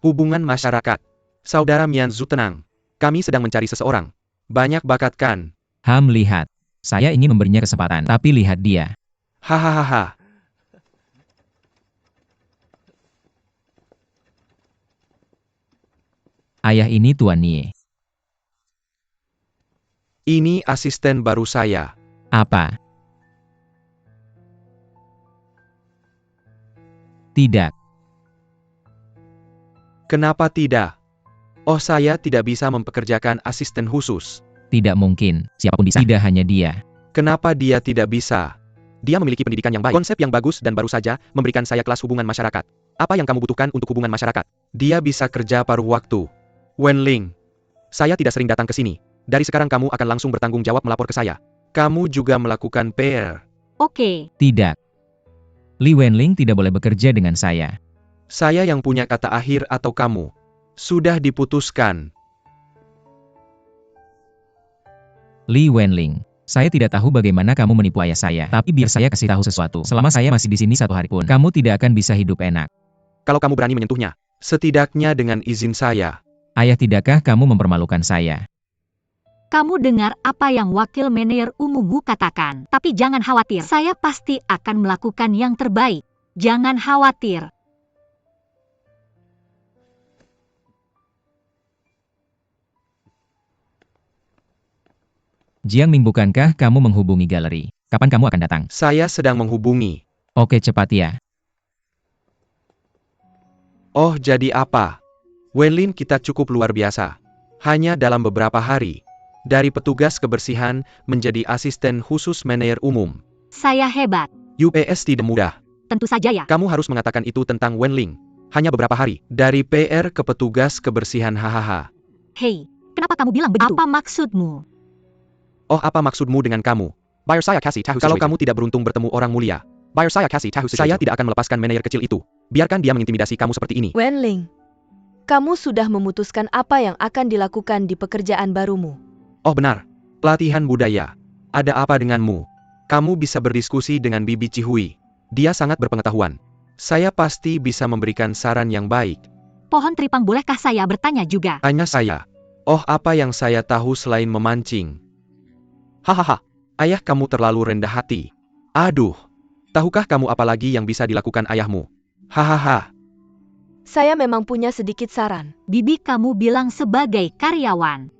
Hubungan masyarakat. Saudara Mianzu tenang. Kami sedang mencari seseorang. Banyak bakat kan? Ham, lihat. Saya ingin memberinya kesempatan, tapi lihat dia. Hahaha. Ayah ini Tuan Nie. Ini asisten baru saya. Apa? Tidak. Kenapa tidak? Oh, saya tidak bisa mempekerjakan asisten khusus. Tidak mungkin. Siapapun bisa. Tidak hanya dia. Kenapa dia tidak bisa? Dia memiliki pendidikan yang baik, konsep yang bagus dan baru saja memberikan saya kelas hubungan masyarakat. Apa yang kamu butuhkan untuk hubungan masyarakat? Dia bisa kerja paruh waktu. Wenling, saya tidak sering datang ke sini. Dari sekarang kamu akan langsung bertanggung jawab melapor ke saya. Kamu juga melakukan PR. Oke. Tidak. Li Wenling tidak boleh bekerja dengan saya. Saya yang punya kata akhir atau kamu? Sudah diputuskan. Li Wenling, saya tidak tahu bagaimana kamu menipu ayah saya, tapi biar saya kasih tahu sesuatu. Selama saya masih di sini satu hari pun, kamu tidak akan bisa hidup enak. Kalau kamu berani menyentuhnya, setidaknya dengan izin saya. Ayah, tidakkah kamu mempermalukan saya? Kamu dengar apa yang wakil manajer umummu katakan. Tapi jangan khawatir, saya pasti akan melakukan yang terbaik. Jangan khawatir. Jiang Ming, bukankah kamu menghubungi galeri? Kapan kamu akan datang? Saya sedang menghubungi. Oke, cepat ya. Oh, jadi apa? Wenlin, kita cukup luar biasa. Hanya dalam beberapa hari. Dari petugas kebersihan menjadi asisten khusus manajer umum. Saya hebat. UPS tidak mudah. Tentu saja ya. Kamu harus mengatakan itu tentang Wenling. Hanya beberapa hari. Dari PR ke petugas kebersihan, hahaha. Hei, kenapa kamu bilang begitu? Apa maksudmu? Oh, apa maksudmu dengan kamu? Bayar saya kasih tahu. Kalau kamu tidak beruntung bertemu orang mulia, bayar saya kasih tahu. Saya tidak akan melepaskan manajer kecil itu. Biarkan dia mengintimidasi kamu seperti ini. Wenling, kamu sudah memutuskan apa yang akan dilakukan di pekerjaan barumu. Oh benar, pelatihan budaya. Ada apa denganmu? Kamu bisa berdiskusi dengan Bibi Cihui. Dia sangat berpengetahuan. Saya pasti bisa memberikan saran yang baik. Pohon Tripang, bolehkah saya bertanya juga? Tanya saya. Oh, apa yang saya tahu selain memancing? Hahaha, ayah kamu terlalu rendah hati. Aduh, tahukah kamu apa lagi yang bisa dilakukan ayahmu? Hahaha. Saya memang punya sedikit saran. Bibi kamu bilang sebagai karyawan.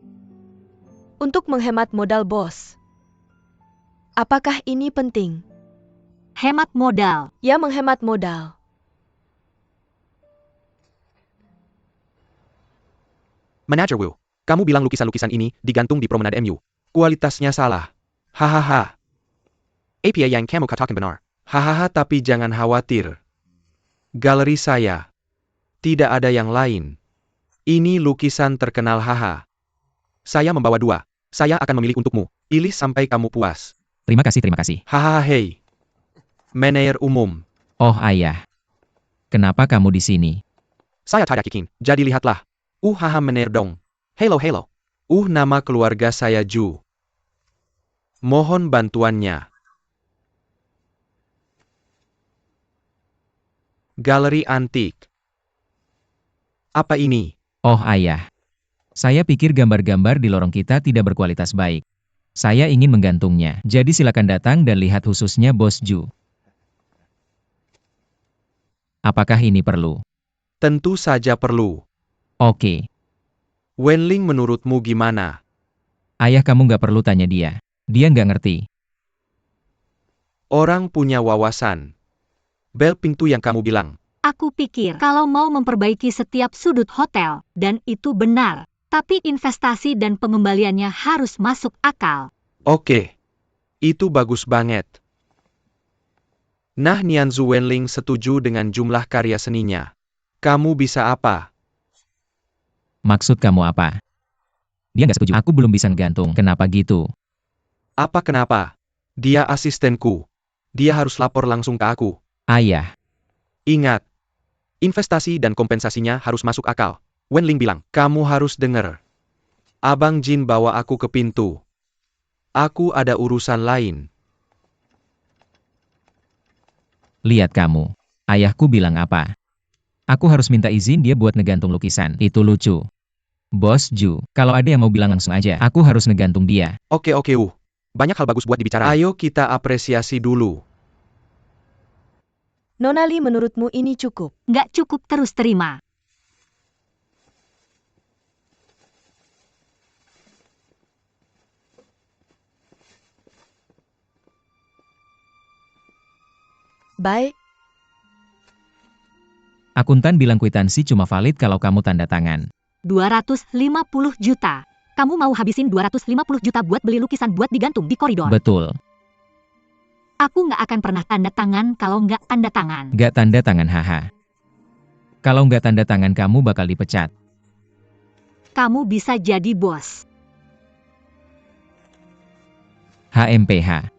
Untuk menghemat modal bos. Apakah ini penting? Hemat modal. Ya, menghemat modal. Manager Wu, kamu bilang lukisan-lukisan ini digantung di promenade MU. Kualitasnya salah. Hahaha. Apa yang kamu katakan benar. Hahaha, tapi jangan khawatir. Galeri saya. Tidak ada yang lain. Ini lukisan terkenal, haha. Saya membawa 2. Saya akan memilih untukmu. Pilih sampai kamu puas. Terima kasih, terima kasih. Hahaha, hei. Manajer umum. Oh ayah. Kenapa kamu di sini? Saya tidak yakin, jadi lihatlah. Haha, manajer dong. Hello, hello. Nama keluarga saya Ju. Mohon bantuannya. Galeri antik. Apa ini? Oh ayah. Saya pikir gambar-gambar di lorong kita tidak berkualitas baik. Saya ingin menggantungnya, jadi silakan datang dan lihat khususnya Bos Ju. Apakah ini perlu? Tentu saja perlu. Oke. Wenling, menurutmu gimana? Ayah, kamu nggak perlu tanya dia. Dia nggak ngerti. Orang punya wawasan. Bel pintu yang kamu bilang. Aku pikir kalau mau memperbaiki setiap sudut hotel, dan itu benar. Tapi investasi dan pengembaliannya harus masuk akal. Oke. Itu bagus banget. Nah, Nianzu Wenling setuju dengan jumlah karya seninya. Kamu bisa apa? Maksud kamu apa? Dia nggak setuju. Aku belum bisa ngegantung. Kenapa gitu? Apa kenapa? Dia asistenku. Dia harus lapor langsung ke aku. Ayah, Ingat. Investasi dan kompensasinya harus masuk akal. Wenling bilang, kamu harus dengar. Abang Jin bawa aku ke pintu. Aku ada urusan lain. lihat kamu. Ayahku bilang apa? Aku harus minta izin dia buat ngegantung lukisan. Itu lucu. Bos Ju, kalau ada yang mau bilang langsung aja. Aku harus ngegantung dia. Oke. Banyak hal bagus buat dibicarain. Ayo kita apresiasi dulu. Nona Li, menurutmu ini cukup? Nggak cukup terus terima. Baik, Akuntan bilang kwitansi cuma valid kalau kamu tanda tangan. 250 juta. Kamu mau habisin 250 juta buat beli lukisan buat digantung di koridor? Betul. Aku nggak akan pernah tanda tangan kalau nggak tanda tangan. Nggak tanda tangan haha. Kalau nggak tanda tangan kamu bakal dipecat. Kamu bisa jadi bos. HMPH.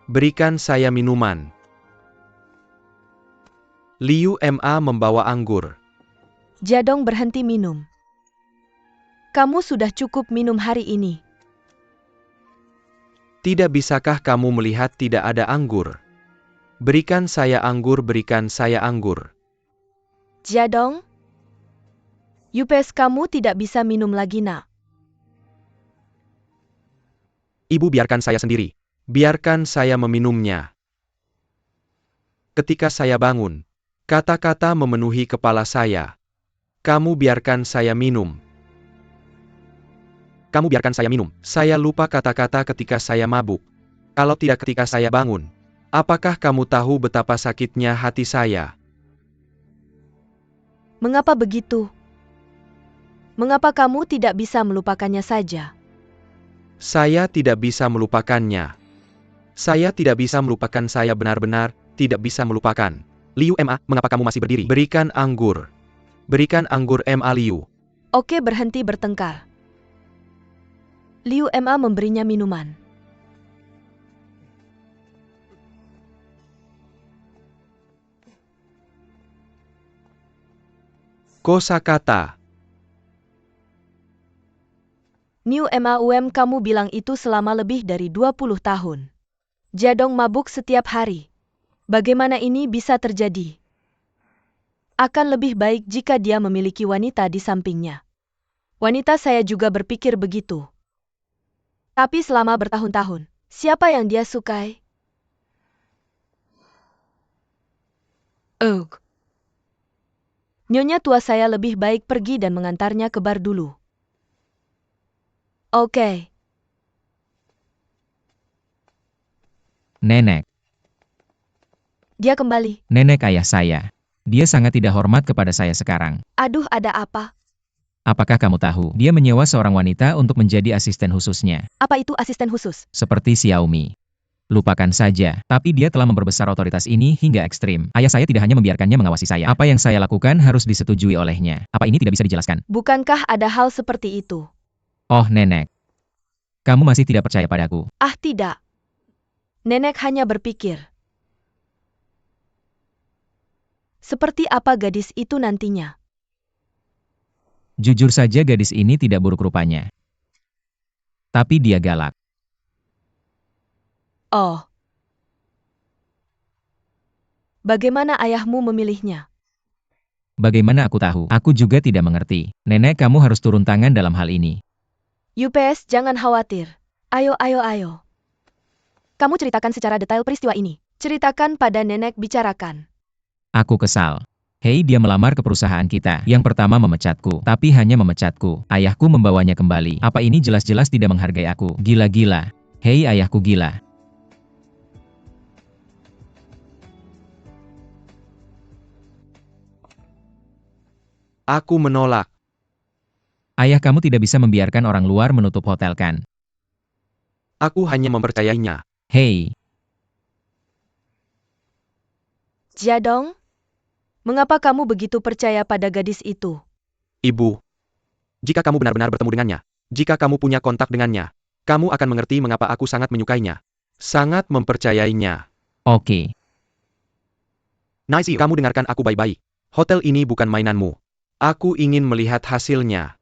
Berikan saya minuman. Liu Ma membawa anggur. Jadong berhenti minum. Kamu sudah cukup minum hari ini. Tidak bisakah kamu melihat tidak ada anggur? Berikan saya anggur, berikan saya anggur. Jadong, Yupes, kamu tidak bisa minum lagi, nak. Ibu, biarkan saya sendiri. Biarkan saya meminumnya. Ketika saya bangun, kata-kata memenuhi kepala saya. Kamu biarkan saya minum. Kamu biarkan saya minum. Saya lupa kata-kata ketika saya mabuk. Kalau tidak ketika saya bangun. Apakah kamu tahu betapa sakitnya hati saya? Mengapa begitu? Mengapa kamu tidak bisa melupakannya saja? Saya tidak bisa melupakannya. Saya tidak bisa melupakan, saya benar-benar tidak bisa melupakan. Liu Ma, mengapa kamu masih berdiri? Berikan anggur. Berikan anggur Ma Liu. Oke, berhenti bertengkar. Liu Ma memberinya minuman. Kosakata. Liu Ma, kamu bilang itu selama lebih dari 20 tahun. Jadong mabuk setiap hari. Bagaimana ini bisa terjadi? Akan lebih baik jika dia memiliki wanita di sampingnya. Wanita, saya juga berpikir begitu. Tapi selama bertahun-tahun, siapa yang dia sukai? Nyonya tua, saya lebih baik pergi dan mengantarnya ke bar dulu. Oke. Nenek. Dia kembali. Nenek ayah saya. Dia sangat tidak hormat kepada saya sekarang. Aduh, ada apa? Apakah kamu tahu? Dia menyewa seorang wanita untuk menjadi asisten khususnya. Apa itu asisten khusus? Seperti Xiaomi. Lupakan saja. Tapi dia telah memperbesar otoritas ini hingga ekstrim. Ayah saya tidak hanya membiarkannya mengawasi saya. Apa yang saya lakukan harus disetujui olehnya. Apa ini tidak bisa dijelaskan? Bukankah ada hal seperti itu? Oh, Nenek. Kamu masih tidak percaya padaku. Ah, tidak. Nenek hanya berpikir. Seperti apa gadis itu nantinya? Jujur saja gadis ini tidak buruk rupanya. Tapi dia galak. Oh. Bagaimana ayahmu memilihnya? Bagaimana aku tahu? Aku juga tidak mengerti. Nenek, kamu harus turun tangan dalam hal ini. UPS, jangan khawatir. Ayo, ayo, ayo. Kamu ceritakan secara detail peristiwa ini. Ceritakan pada nenek, bicarakan. Aku kesal. Hei, dia melamar ke perusahaan kita. Yang pertama memecatku, tapi hanya memecatku. Ayahku membawanya kembali. Apa ini jelas-jelas tidak menghargai aku? Gila-gila. Hei, ayahku gila. Aku menolak. Ayah kamu tidak bisa membiarkan orang luar menutup hotel kan? Aku hanya mempercayainya. Hei, Jiadong, mengapa kamu begitu percaya pada gadis itu? Ibu. Jika kamu benar-benar bertemu dengannya, jika kamu punya kontak dengannya, kamu akan mengerti mengapa aku sangat menyukainya. Sangat mempercayainya. oke. Nice, kamu dengarkan aku baik-baik. Hotel ini bukan mainanmu. Aku ingin melihat hasilnya.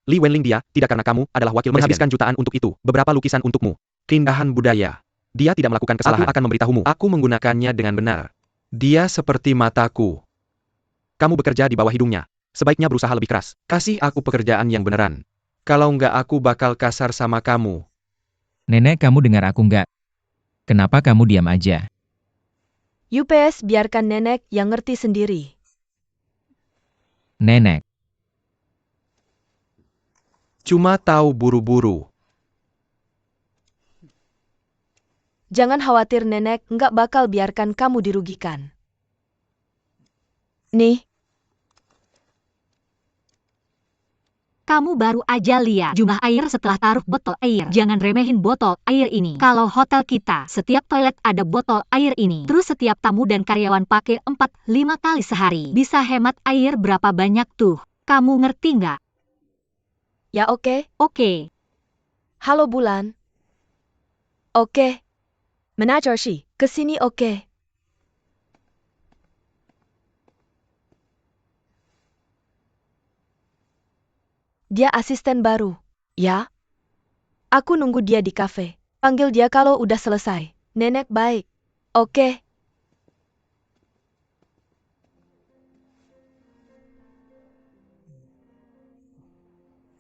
Li Wenling, dia, tidak karena kamu adalah wakil presiden, menghabiskan jutaan untuk itu, beberapa lukisan untukmu. Keindahan budaya. Dia tidak melakukan kesalahan. Aku akan memberitahumu. Aku menggunakannya dengan benar. Dia seperti mataku. Kamu bekerja di bawah hidungnya. Sebaiknya berusaha lebih keras. Kasih aku pekerjaan yang beneran. Kalau enggak aku bakal kasar sama kamu. Nenek, kamu dengar aku nggak? Kenapa kamu diam aja? UPS, biarkan nenek yang ngerti sendiri. Nenek, Cuma tahu buru-buru. Jangan khawatir nenek, nggak bakal biarkan kamu dirugikan. Nih, Kamu baru aja lihat jumlah air setelah taruh botol air. Jangan remehin botol air ini. Kalau hotel kita, setiap toilet ada botol air ini. Terus setiap tamu dan karyawan pakai 4-5 kali sehari. Bisa hemat air berapa banyak tuh? Kamu ngerti nggak? ya oke. Oke. Halo Bulan. Oke. Manajer Shi, kesini oke. Dia asisten baru. Ya? Aku nunggu dia di kafe. Panggil dia kalau udah selesai. Nenek baik. Oke.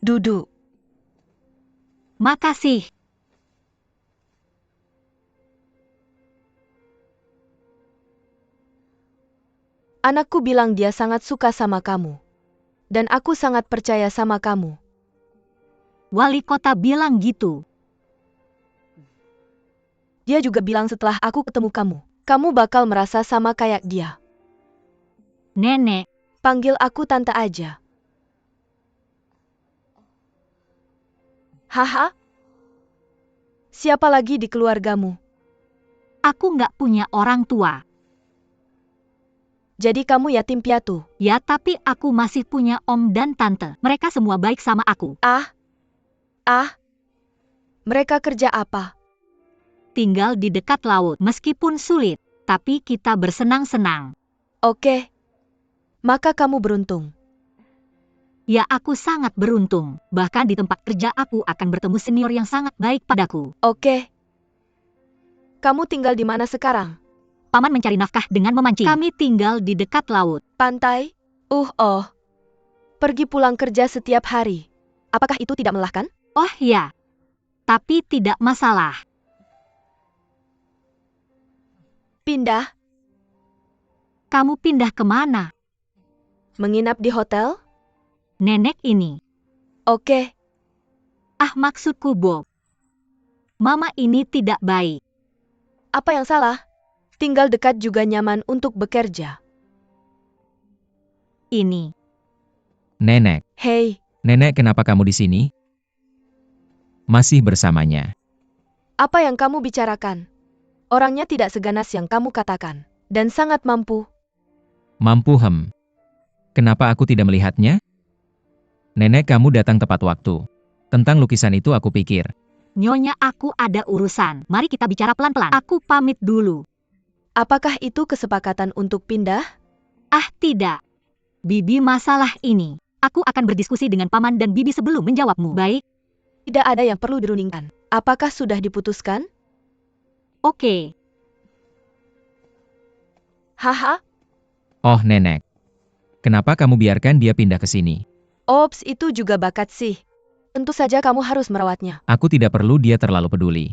Duduk. Makasih. Anakku bilang dia sangat suka sama kamu. Dan aku sangat percaya sama kamu. Wali kota bilang gitu. Dia juga bilang setelah aku ketemu kamu, kamu bakal merasa sama kayak dia. Nenek, Panggil aku tante aja. Haha? Siapa lagi di keluargamu? aku nggak punya orang tua. Jadi kamu yatim piatu? Ya, tapi aku masih punya om dan tante. Mereka semua baik sama aku. Mereka kerja apa? Tinggal di dekat laut. Meskipun sulit, tapi kita bersenang-senang. Oke. Maka kamu beruntung. Ya, aku sangat beruntung. Bahkan di tempat kerja aku akan bertemu senior yang sangat baik padaku. Oke. Kamu tinggal di mana sekarang? Paman mencari nafkah dengan memancing. Kami tinggal di dekat laut. Pantai? Oh. Pergi pulang kerja setiap hari. Apakah itu tidak melelahkan? Oh ya, tapi tidak masalah. Pindah? Kamu pindah kemana? Menginap di hotel? Nenek ini. Oke. Maksudku Bob. Mama ini tidak baik. Apa yang salah? Tinggal dekat juga nyaman untuk bekerja. Ini. nenek. Hei, Nenek, kenapa kamu di sini? Masih bersamanya. apa yang kamu bicarakan? Orangnya tidak seganas yang kamu katakan. Dan sangat mampu. Mampu Kenapa aku tidak melihatnya? Nenek, kamu datang tepat waktu. Tentang lukisan itu aku pikir. Nyonya, aku ada urusan. Mari kita bicara pelan-pelan. Aku pamit dulu. Apakah itu kesepakatan untuk pindah? Ah tidak. Bibi, masalah ini. Aku akan berdiskusi dengan Paman dan Bibi sebelum menjawabmu. Baik? Tidak ada yang perlu dirundingkan. Apakah sudah diputuskan? Oke. Haha, Oh nenek. Kenapa kamu biarkan dia pindah ke sini? ops, itu juga bakat sih. Tentu saja kamu harus merawatnya. Aku tidak perlu dia terlalu peduli.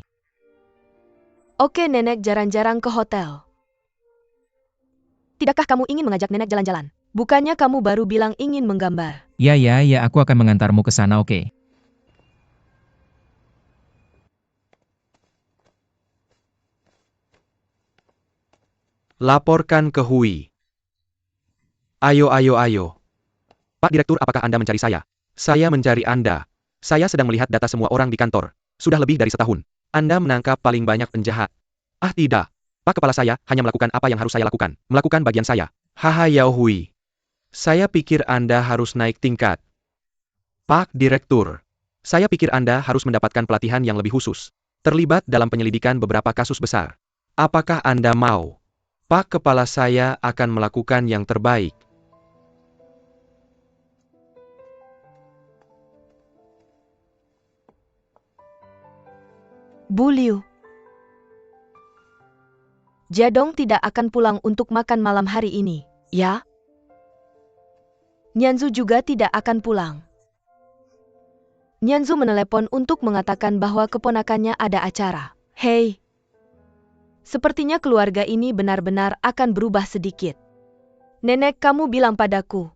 Oke, nenek jarang-jarang ke hotel. Tidakkah kamu ingin mengajak nenek jalan-jalan? Bukannya kamu baru bilang ingin menggambar. Ya, aku akan mengantarmu ke sana, oke? Laporkan ke Hui. Ayo. Pak Direktur, apakah Anda mencari saya? Saya mencari Anda. Saya sedang melihat data semua orang di kantor. Sudah lebih dari setahun. Anda menangkap paling banyak penjahat. Ah tidak. Pak Kepala saya hanya melakukan apa yang harus saya lakukan. Melakukan bagian saya. Haha Yao Hui. Saya pikir Anda harus naik tingkat. Pak Direktur. Saya pikir Anda harus mendapatkan pelatihan yang lebih khusus. Terlibat dalam penyelidikan beberapa kasus besar. Apakah Anda mau? Pak Kepala saya akan melakukan yang terbaik. Bu Liu. Jadong tidak akan pulang untuk makan malam hari ini, ya? Nyanzu juga tidak akan pulang. Nyanzu menelepon untuk mengatakan bahwa keponakannya ada acara. Hei. Sepertinya keluarga ini benar-benar akan berubah sedikit. Nenek, kamu bilang padaku.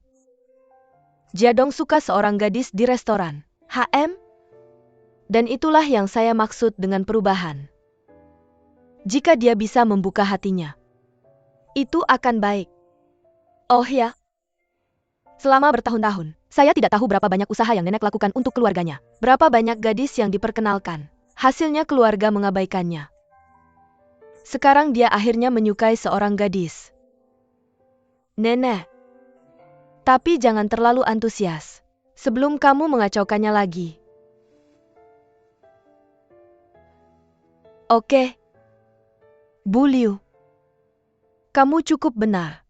Jadong suka seorang gadis di restoran. HM? Dan itulah yang saya maksud dengan perubahan. Jika dia bisa membuka hatinya, itu akan baik. Oh ya. Selama bertahun-tahun, saya tidak tahu berapa banyak usaha yang nenek lakukan untuk keluarganya. Berapa banyak gadis yang diperkenalkan. Hasilnya keluarga mengabaikannya. Sekarang dia akhirnya menyukai seorang gadis. Nenek. Tapi jangan terlalu antusias. Sebelum kamu mengacaukannya lagi. Oke. Bu Liu. Kamu cukup benar.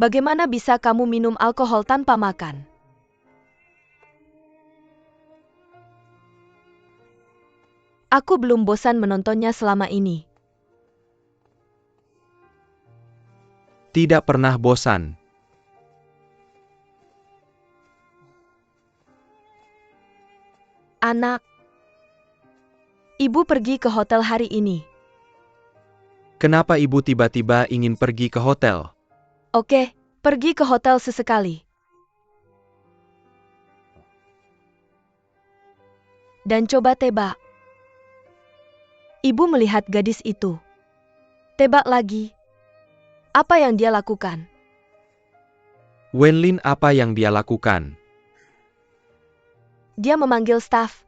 Bagaimana bisa kamu minum alkohol tanpa makan? Aku belum bosan menontonnya selama ini. Tidak pernah bosan. Anak. Ibu pergi ke hotel hari ini. Kenapa ibu tiba-tiba ingin pergi ke hotel? Oke, pergi ke hotel sesekali. Dan coba tebak. Ibu melihat gadis itu. Tebak lagi. Apa yang dia lakukan? Wenlin, apa yang dia lakukan? Dia memanggil staf.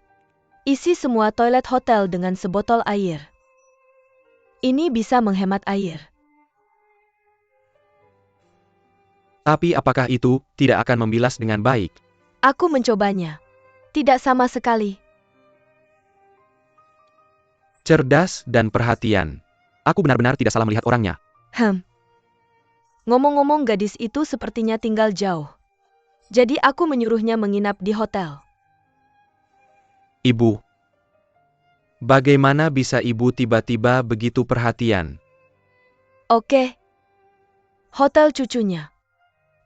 Isi semua toilet hotel dengan sebotol air. Ini bisa menghemat air. Tapi apakah itu tidak akan membilas dengan baik? Aku mencobanya. Tidak sama sekali. Cerdas dan perhatian. Aku benar-benar tidak salah melihat orangnya. Ngomong-ngomong, gadis itu sepertinya tinggal jauh. Jadi aku menyuruhnya menginap di hotel. Ibu. Bagaimana bisa ibu tiba-tiba begitu perhatian? Oke. Hotel cucunya.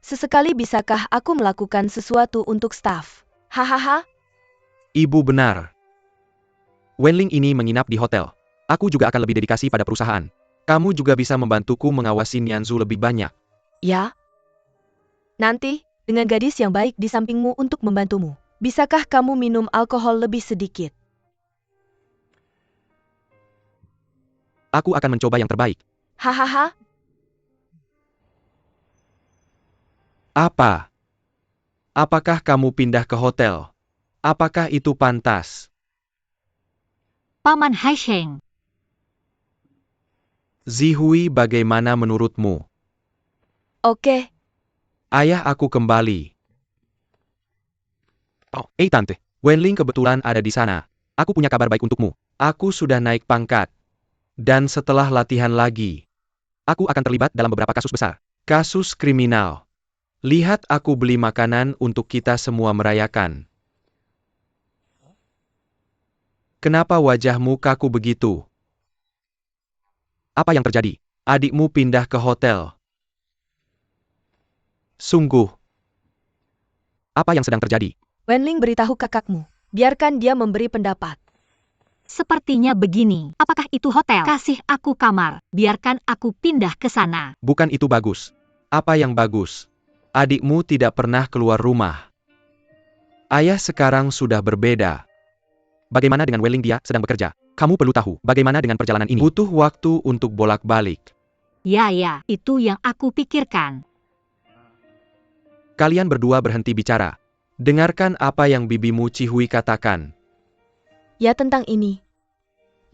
Sesekali bisakah aku melakukan sesuatu untuk staf? Hahaha. Ibu benar. Wenling ini menginap di hotel. Aku juga akan lebih dedikasi pada perusahaan. Kamu juga bisa membantuku mengawasi Nyanzu lebih banyak. Ya. Nanti, dengan gadis yang baik di sampingmu untuk membantumu. Bisakah kamu minum alkohol lebih sedikit? Aku akan mencoba yang terbaik. Hahaha. Apa? Apakah kamu pindah ke hotel? Apakah itu pantas? Paman Haisheng. Zihui, bagaimana menurutmu? Oke, Ayah aku kembali. Oh, Tante. Wenling kebetulan ada di sana. Aku punya kabar baik untukmu. Aku sudah naik pangkat. Dan setelah latihan lagi, aku akan terlibat dalam beberapa kasus besar. Kasus kriminal. Lihat aku beli makanan untuk kita semua merayakan. Kenapa wajahmu kaku begitu? Apa yang terjadi? Adikmu pindah ke hotel. Sungguh. Apa yang sedang terjadi? Wenling beritahu kakakmu. Biarkan dia memberi pendapat. Sepertinya begini, apakah itu hotel? Kasih aku kamar, biarkan aku pindah ke sana. Bukan itu bagus. Apa yang bagus? Adikmu tidak pernah keluar rumah. Ayah sekarang sudah berbeda. Bagaimana dengan Wenling, dia sedang bekerja? Kamu perlu tahu, bagaimana dengan perjalanan ini? Butuh waktu untuk bolak-balik. Ya, itu yang aku pikirkan. Kalian berdua berhenti bicara. Dengarkan apa yang bibimu Cihui katakan. Ya tentang ini.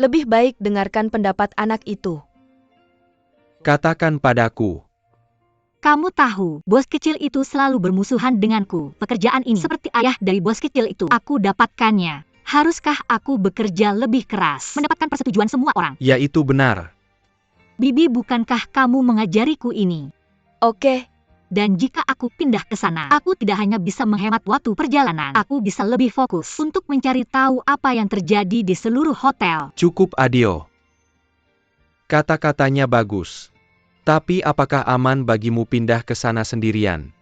Lebih baik dengarkan pendapat anak itu. Katakan padaku. Kamu tahu, bos kecil itu selalu bermusuhan denganku. Pekerjaan ini seperti ayah dari bos kecil itu. Aku dapatkannya. Haruskah aku bekerja lebih keras? Mendapatkan persetujuan semua orang. Ya, itu benar. Bibi, bukankah kamu mengajariku ini? Oke, Dan jika aku pindah ke sana, aku tidak hanya bisa menghemat waktu perjalanan, aku bisa lebih fokus untuk mencari tahu apa yang terjadi di seluruh hotel. Cukup, Adio. Kata-katanya bagus. Tapi apakah aman bagimu pindah ke sana sendirian?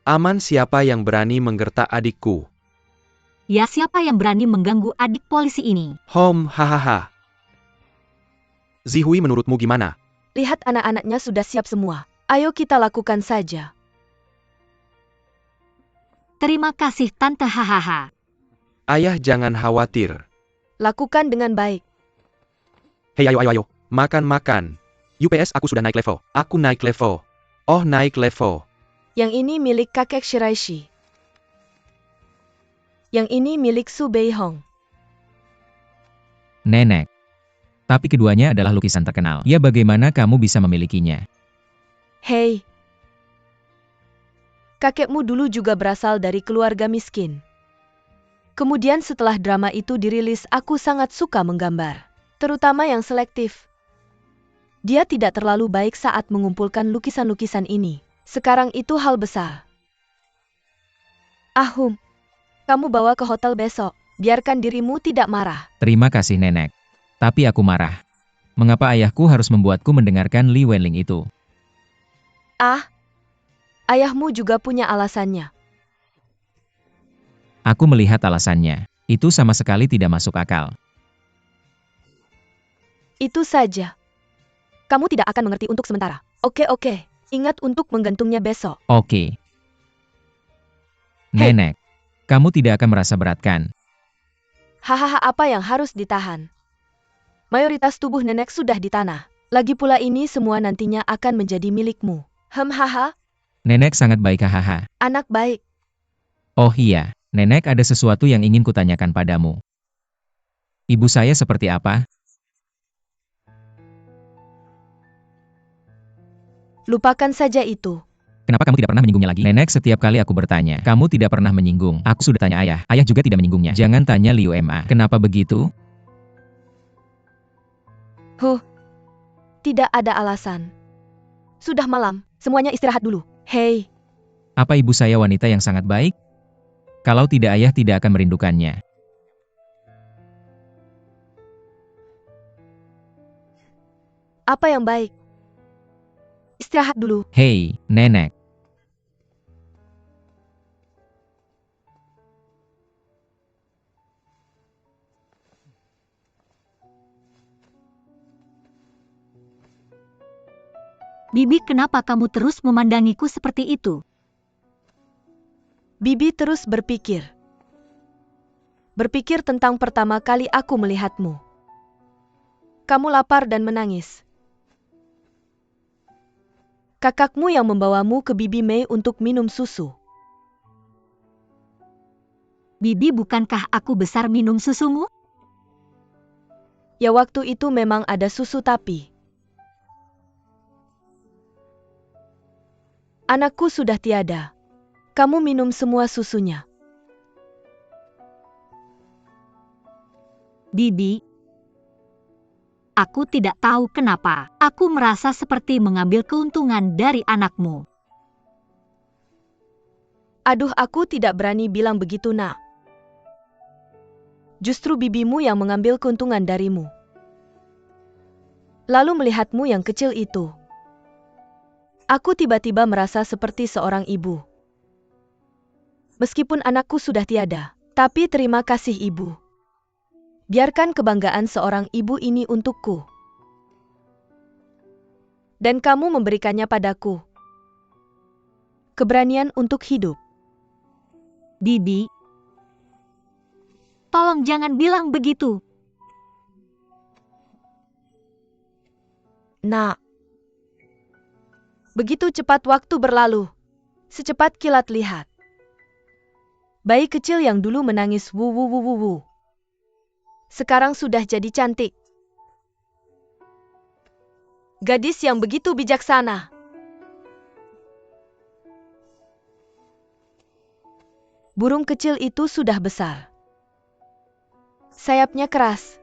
Aman siapa yang berani menggertak adikku? Ya, siapa yang berani mengganggu adik polisi ini? Hahaha. Zihui, menurutmu gimana? lihat anak-anaknya sudah siap semua. Ayo kita lakukan saja. Terima kasih Tante, hahaha. Ayah jangan khawatir. Lakukan dengan baik. Hei, ayo. Makan. UPS aku sudah naik level. Aku naik level. Oh, naik level. Yang ini milik kakek Shiraishi. Yang ini milik Su Beihong. Nenek. Tapi keduanya adalah lukisan terkenal. Ya, bagaimana kamu bisa memilikinya? Hei. Kakekmu dulu juga berasal dari keluarga miskin. Kemudian setelah drama itu dirilis, aku sangat suka menggambar. Terutama yang selektif. Dia tidak terlalu baik saat mengumpulkan lukisan-lukisan ini. Sekarang itu hal besar. Ahum, kamu bawa ke hotel besok. Biarkan dirimu tidak marah. Terima kasih, Nenek. Tapi aku marah. Mengapa ayahku harus membuatku mendengarkan Li Wenling itu? Ayahmu juga punya alasannya. Aku melihat alasannya. Itu sama sekali tidak masuk akal. Itu saja. Kamu tidak akan mengerti untuk sementara. Oke. Ingat untuk menggantungnya besok. Oke. Hei. Nenek, kamu tidak akan merasa berat kan? Hahaha, apa yang harus ditahan? Mayoritas tubuh nenek sudah di tanah. Lagi pula ini semua nantinya akan menjadi milikmu. Haha, Nenek sangat baik, hahaha. anak baik. Oh iya, Nenek, ada sesuatu yang ingin kutanyakan padamu. Ibu saya seperti apa? Lupakan saja itu. Kenapa kamu tidak pernah menyinggungnya lagi? Nenek, setiap kali aku bertanya, kamu tidak pernah menyinggung. Aku sudah tanya ayah, ayah juga tidak menyinggungnya. Jangan tanya Liu Ma. Kenapa begitu? Tidak ada alasan. Sudah malam, semuanya istirahat dulu. Hei, Apa ibu saya wanita yang sangat baik? Kalau tidak, ayah tidak akan merindukannya. apa yang baik? Istirahat dulu. Hei, Nenek. Bibi, kenapa kamu terus memandangiku seperti itu? Bibi terus berpikir. Berpikir tentang pertama kali aku melihatmu. Kamu lapar dan menangis. Kakakmu yang membawamu ke Bibi Mei untuk minum susu. Bibi, bukankah aku besar minum susumu? Ya, waktu itu memang ada susu tapi Anakku sudah tiada. Kamu minum semua susunya. Bibi, aku tidak tahu kenapa. Aku merasa seperti mengambil keuntungan dari anakmu. Aduh, aku tidak berani bilang begitu, nak. Justru bibimu yang mengambil keuntungan darimu. Lalu melihatmu yang kecil itu. Aku tiba-tiba merasa seperti seorang ibu. Meskipun anakku sudah tiada, tapi terima kasih ibu. Biarkan kebanggaan seorang ibu ini untukku. Dan kamu memberikannya padaku. Keberanian untuk hidup. Bibi, tolong jangan bilang begitu. Nak. Begitu cepat waktu berlalu. Secepat kilat lihat. Bayi kecil yang dulu menangis wu. Sekarang sudah jadi cantik. Gadis yang begitu bijaksana. Burung kecil itu sudah besar. Sayapnya keras.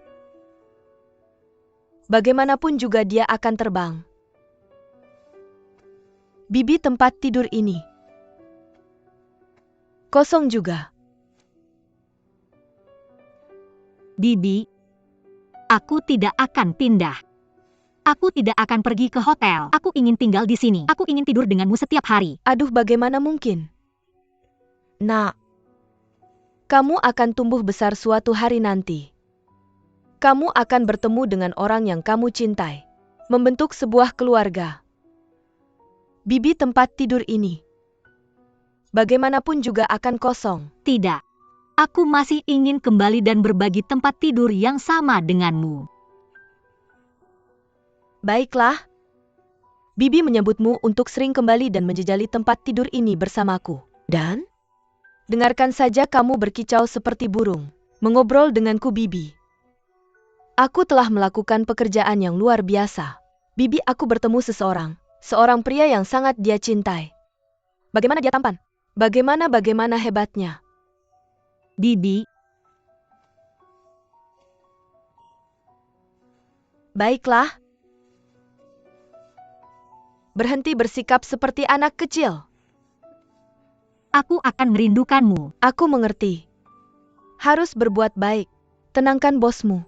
Bagaimanapun juga dia akan terbang. Bibi, tempat tidur ini kosong juga. Bibi, aku tidak akan pindah. Aku tidak akan pergi ke hotel. Aku ingin tinggal di sini. Aku ingin tidur denganmu setiap hari. Aduh, bagaimana mungkin? Nak, kamu akan tumbuh besar suatu hari nanti. Kamu akan bertemu dengan orang yang kamu cintai. Membentuk sebuah keluarga. Bibi, tempat tidur ini bagaimanapun juga akan kosong. Tidak. Aku masih ingin kembali dan berbagi tempat tidur yang sama denganmu. Baiklah. Bibi menyebutmu untuk sering kembali dan menjejali tempat tidur ini bersamaku. Dan dengarkan saja kamu berkicau seperti burung, mengobrol denganku, Bibi. Aku telah melakukan pekerjaan yang luar biasa. Bibi, aku bertemu seorang pria yang sangat dia cintai. Bagaimana dia tampan? Bagaimana hebatnya? Bibi, baiklah. Berhenti bersikap seperti anak kecil. aku akan merindukanmu. Aku mengerti. Harus berbuat baik. Tenangkan bosmu.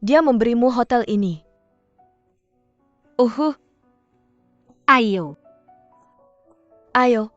Dia memberimu hotel ini. Ayo. Ayo.